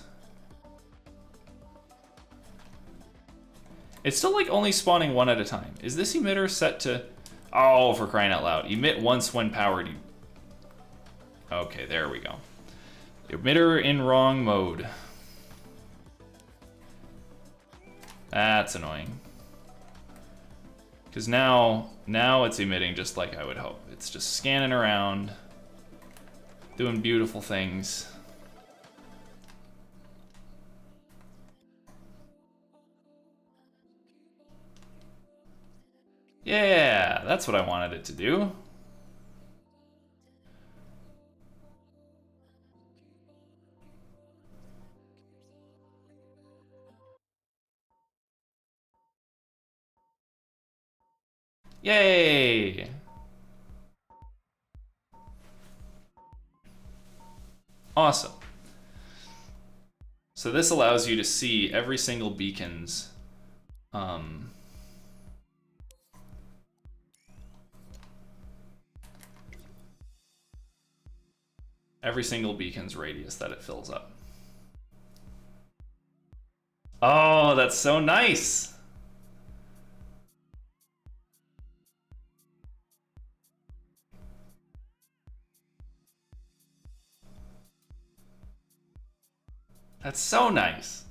It's still like only spawning one at a time. Is this emitter set to, oh, for crying out loud. Emit once when powered. Okay, there we go. Emitter in wrong mode. That's annoying. Because now it's emitting just like I would hope. It's just scanning around, doing beautiful things. Yeah, that's what I wanted it to do. Yay! Awesome. So this allows you to see every single beacon's radius that it fills up. Oh, that's so nice! That's so nice.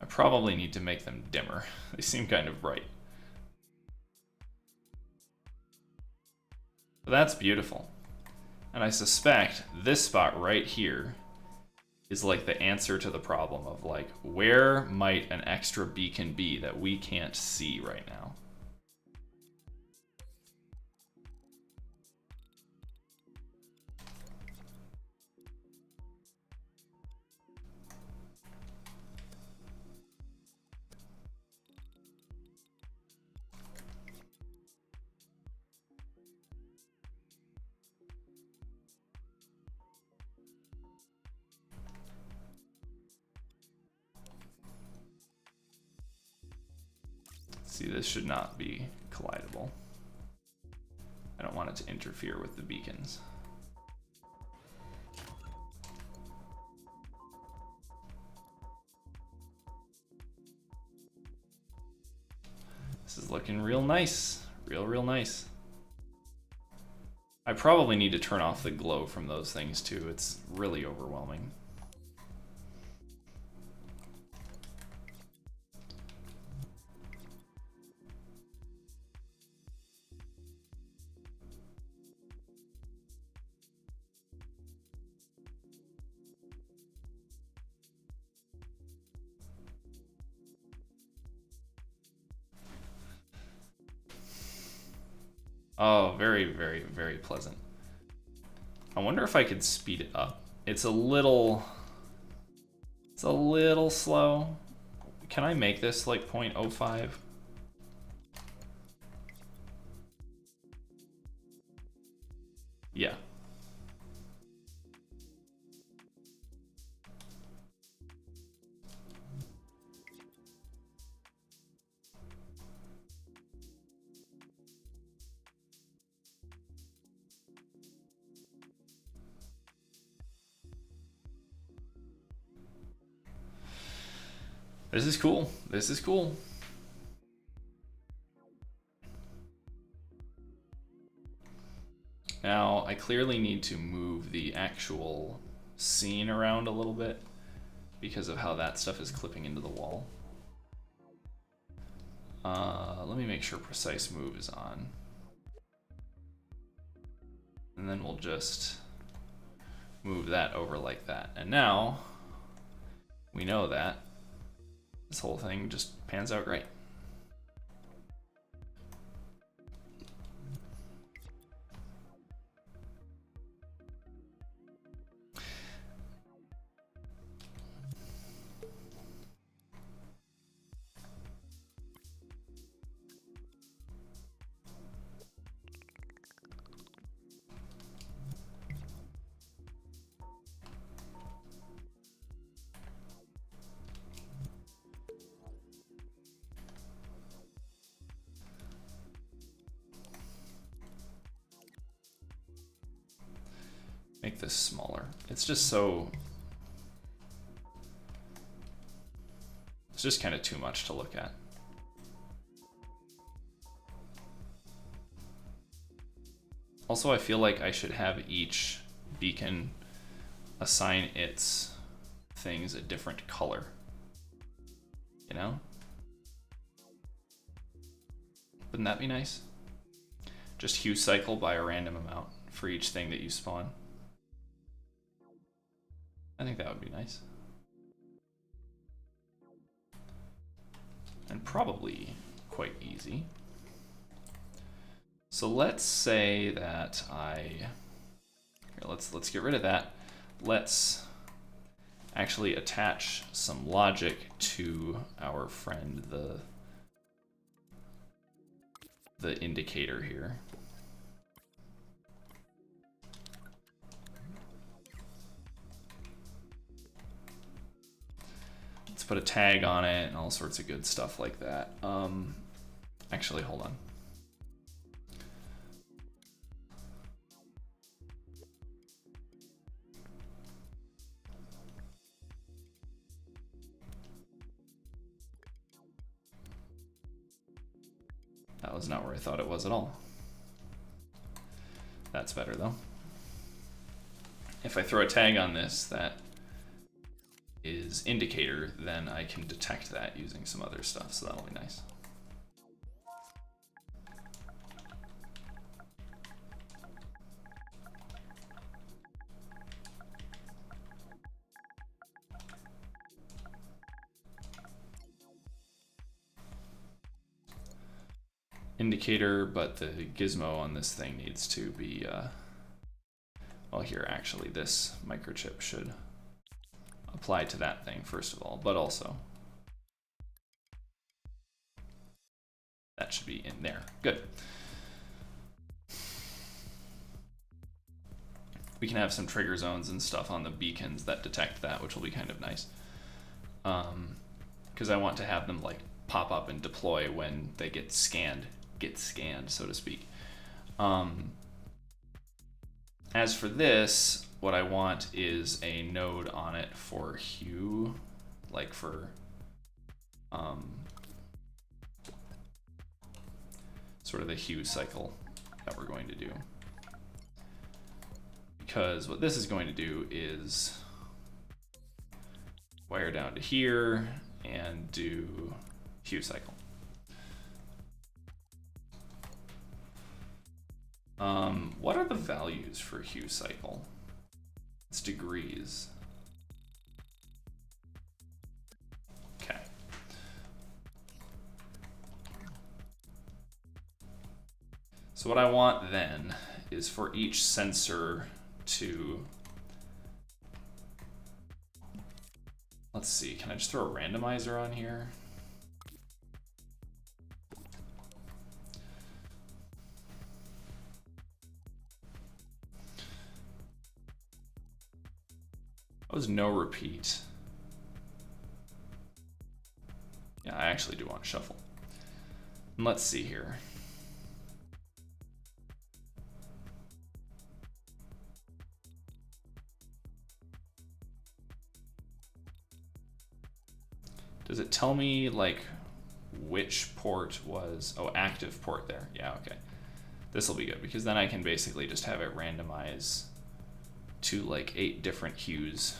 I probably need to make them dimmer. They seem kind of bright. But that's beautiful. And I suspect this spot right here is like the answer to the problem of like, where might an extra beacon be that we can't see right now? See, this should not be collidable. I don't want it to interfere with the beacons. This is looking real nice. Real nice. I probably need to turn off the glow from those things too. It's really overwhelming. Oh, very pleasant. I wonder if I could speed it up. It's a little slow. Can I make this like 0.05? Yeah. This is cool. This is cool. Now, I clearly need to move the actual scene around a little bit because of how that stuff is clipping into the wall. Let me make sure precise move is on. And then we'll just move that over like that. And now we know that this whole thing just pans out great. Make this smaller. It's just so... It's just kind of too much to look at. Also, I feel like I should have each beacon assign its things a different color. You know? Wouldn't that be nice? Just hue cycle by a random amount for each thing that you spawn. I think that would be nice. And probably quite easy. So let's say that here, let's get rid of that. Let's actually attach some logic to our friend, the indicator here. Let's put a tag on it and all sorts of good stuff like that. Actually, hold on. was not where I thought it was at all. That's better though. If I throw a tag on this that is indicator, then I can detect that using some other stuff, so that'll be nice. Indicator, but the gizmo on this thing needs to be, well here actually this microchip should apply to that thing first of all, but also that should be in there. Good. We can have some trigger zones and stuff on the beacons that detect that, which will be kind of nice. Because I want to have them like pop up and deploy when they get scanned, so to speak. As for this, what I want is a node on it for hue, like for sort of the hue cycle that we're going to do. Because what this is going to do is wire down to here and do hue cycle. What are the values for hue cycle? It's degrees. Okay. So what I want then is for each sensor to, let's see, can I just throw a randomizer on here? That was no repeat. Yeah, I actually do want to shuffle. And let's see here. Does it tell me like which port was, oh, active port there. Yeah, okay. This will be good because then I can basically just have it randomize to like 8 different hues.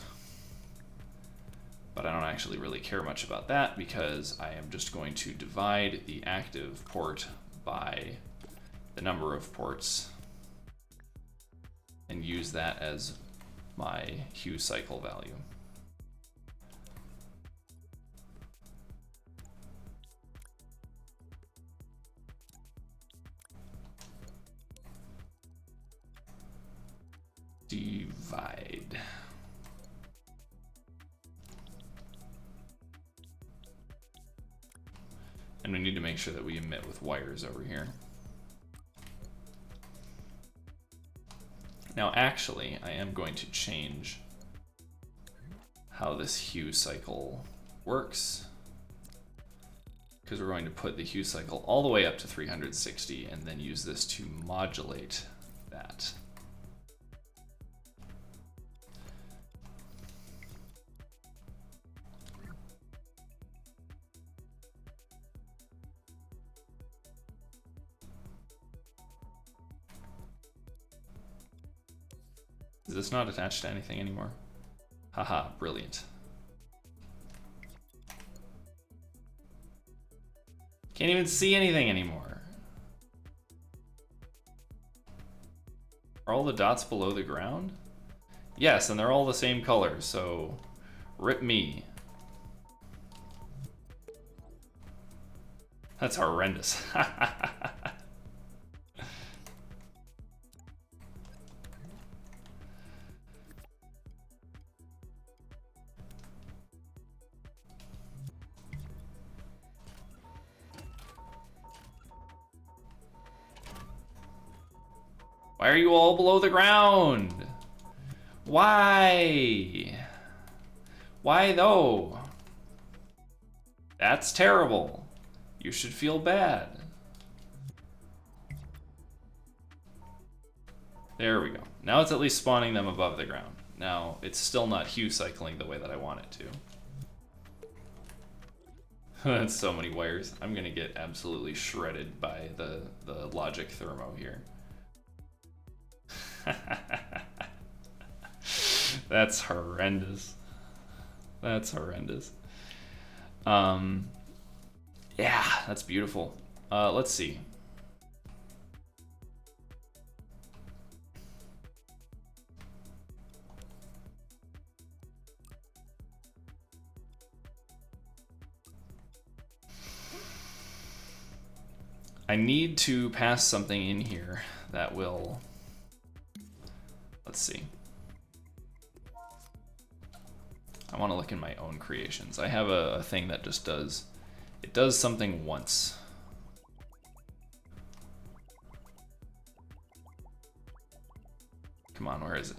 But I don't actually really care much about that because I am just going to divide the active port by the number of ports and use that as my hue cycle value. Divide. And we need to make sure that we emit with wires over here. Now actually, I am going to change how this hue cycle works, because we're going to put the hue cycle all the way up to 360 and then use this to modulate that. Is this not attached to anything anymore? Haha, brilliant. Can't even see anything anymore. Are all the dots below the ground? Yes, and they're all the same color, so rip me. That's horrendous. Why are you all below the ground? Why? Why though? That's terrible. You should feel bad. There we go. Now it's at least spawning them above the ground. Now, it's still not hue cycling the way that I want it That's so many wires. I'm gonna get absolutely shredded by the logic thermo here. That's horrendous. That's horrendous. Yeah, that's beautiful. Let's see. I need to pass something in here that will, let's see. I want to look in my own creations. I have a thing that just does, it does something once. Come on, where is it?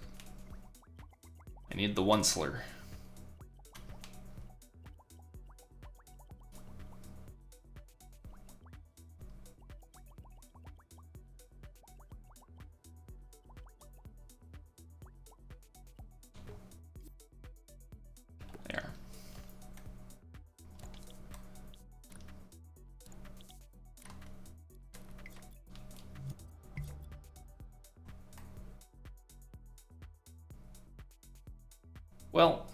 I need the onceler. There. Well,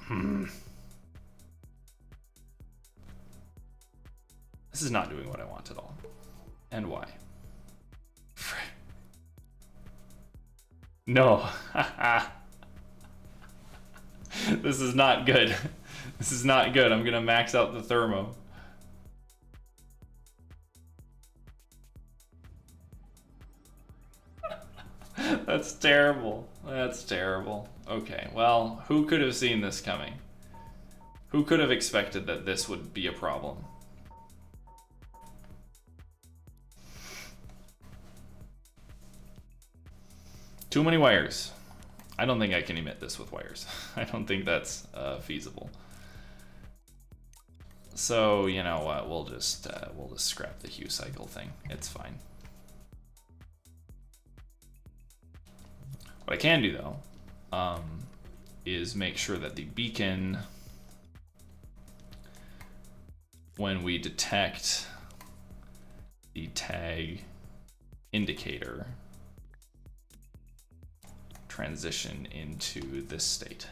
this is not doing what I want at all. And why? No. This is not good. This is not good. I'm gonna max out the thermo. That's terrible. That's terrible. Okay, well, who could have seen this coming? Who could have expected that this would be a problem? Too many wires. I don't think I can emit this with wires. I don't think that's feasible. So, you know what, we'll just scrap the hue cycle thing. It's fine. What I can do though, is make sure that the beacon, when we detect the tag indicator, transition into this state.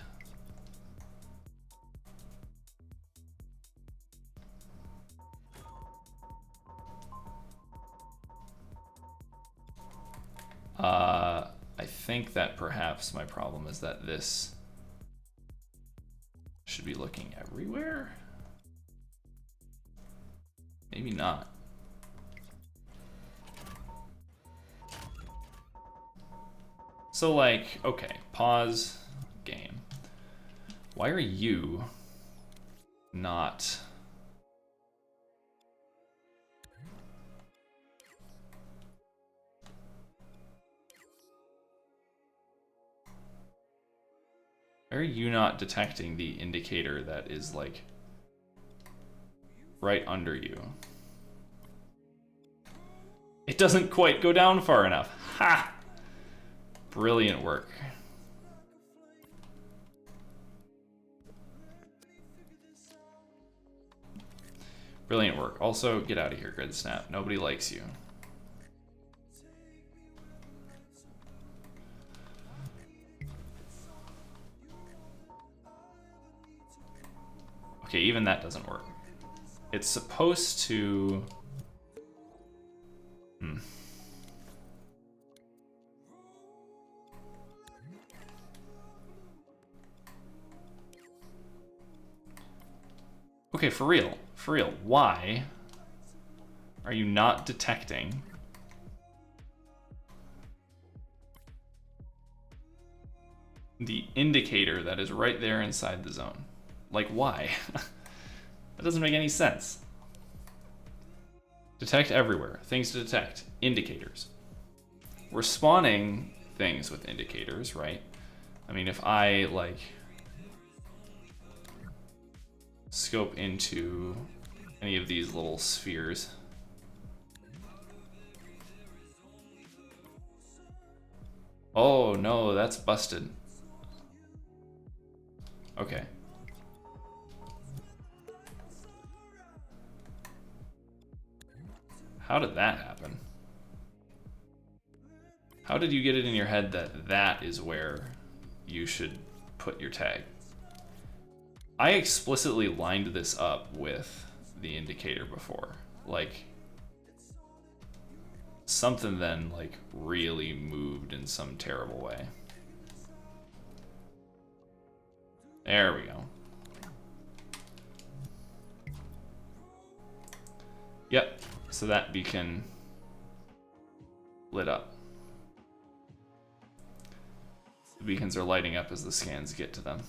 I think that perhaps my problem is that this should be looking everywhere. Maybe not. So like, okay, pause game. Why are you not? Why are you not detecting the indicator that is like right under you? It doesn't quite go down far enough. Ha! Brilliant work. Brilliant work. Also, get out of here, Grid Snap. Nobody likes you. Okay, even that doesn't work. It's supposed to... Okay, for real, why are you not detecting the indicator that is right there inside the zone? Like, why? That doesn't make any sense. Detect everywhere, things to detect, indicators. We're spawning things with indicators, right? I mean, if I, like, scope into any of these little spheres. Oh no, that's busted. Okay. How did that happen? How did you get it in your head that that is where you should put your tag? I explicitly lined this up with the indicator before. Like, something then like really moved in some terrible way. There we go. Yep, so that beacon lit up. The beacons are lighting up as the scans get to them.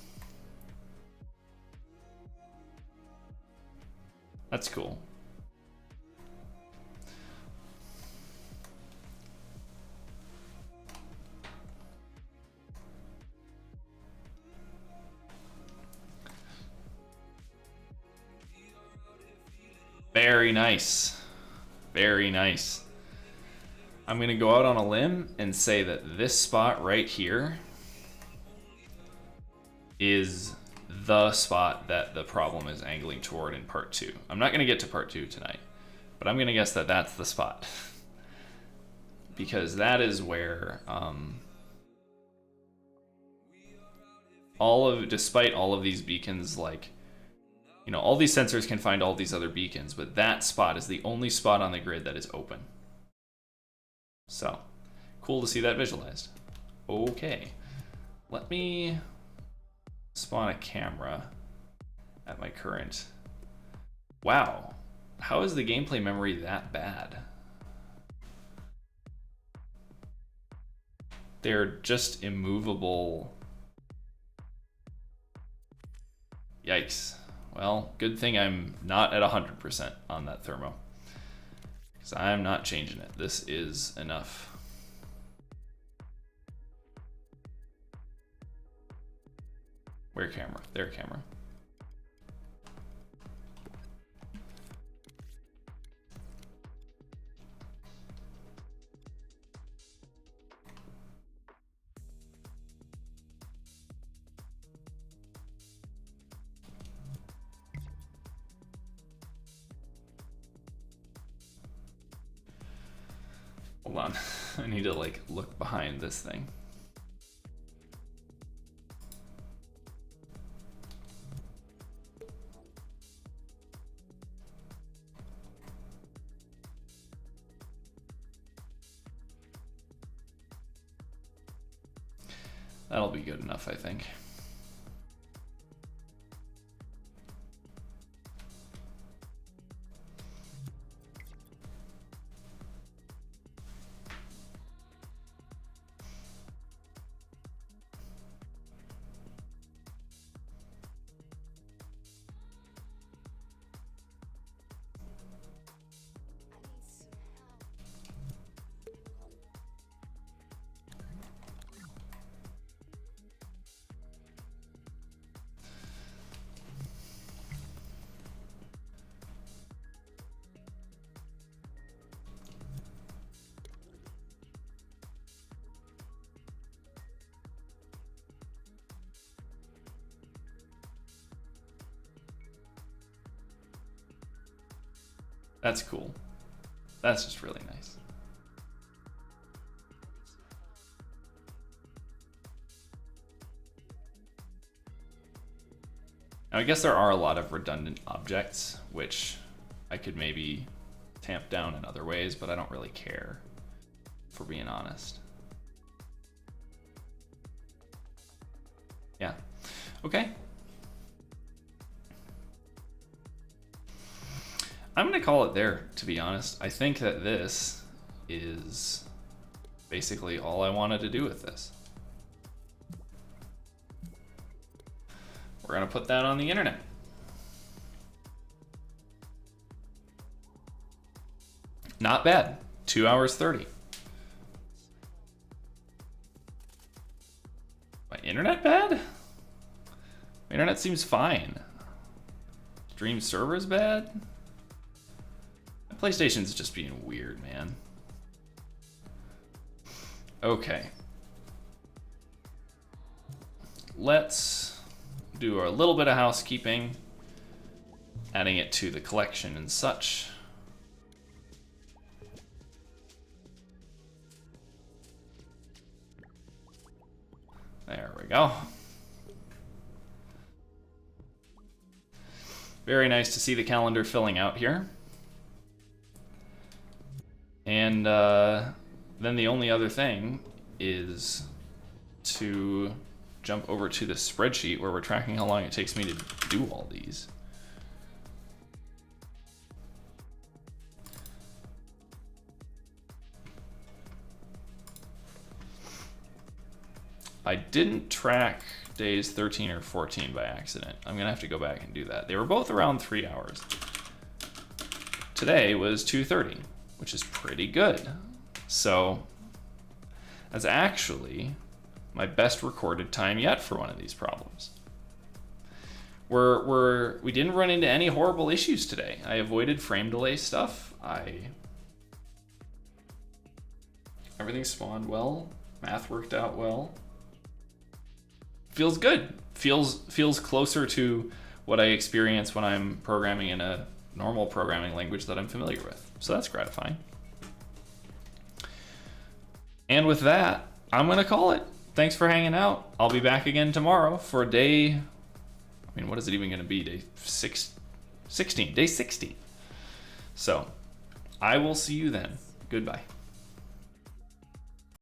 That's cool. Very nice. Very nice. I'm gonna go out on a limb and say that this spot right here is the spot that the problem is angling toward in part 2. I'm not gonna get to part 2 tonight, but I'm gonna guess that that's the spot. Because that is where despite all of these beacons, like, you know, all these sensors can find all these other beacons, but that spot is the only spot on the grid that is open. So, cool to see that visualized. Okay, let me spawn a camera at my current. Wow, how is the gameplay memory that bad? They're just immovable. Yikes. Well, good thing I'm not at 100% on that thermo, because I'm not changing it. This is enough. Where camera? There, camera. Hold on, I need to like look behind this thing. That'll be good enough, I think. That's cool. That's just really nice. Now, I guess there are a lot of redundant objects, which I could maybe tamp down in other ways, but I don't really care, for being honest. Yeah. Okay. I'm gonna call it there, to be honest. I think that this is basically all I wanted to do with this. We're gonna put that on the internet. Not bad. 2 hours 30. My internet bad? My internet seems fine. Stream server's bad? PlayStation's just being weird, man. Okay. Let's do a little bit of housekeeping, adding it to the collection and such. There we go. Very nice to see the calendar filling out here. And then the only other thing is to jump over to the spreadsheet where we're tracking how long it takes me to do all these. I didn't track days 13 or 14 by accident. I'm gonna have to go back and do that. They were both around 3 hours. Today was 2:30, which is pretty good. So that's actually my best recorded time yet for one of these problems. We didn't run into any horrible issues today. I avoided frame delay stuff. Everything spawned well. Math worked out well. Feels good. Feels closer to what I experience when I'm programming in a normal programming language that I'm familiar with. So that's gratifying. And with that, I'm gonna call it. Thanks for hanging out. I'll be back again tomorrow for day, I mean, what is it even gonna be? Day 16, day 16. So I will see you then. Goodbye.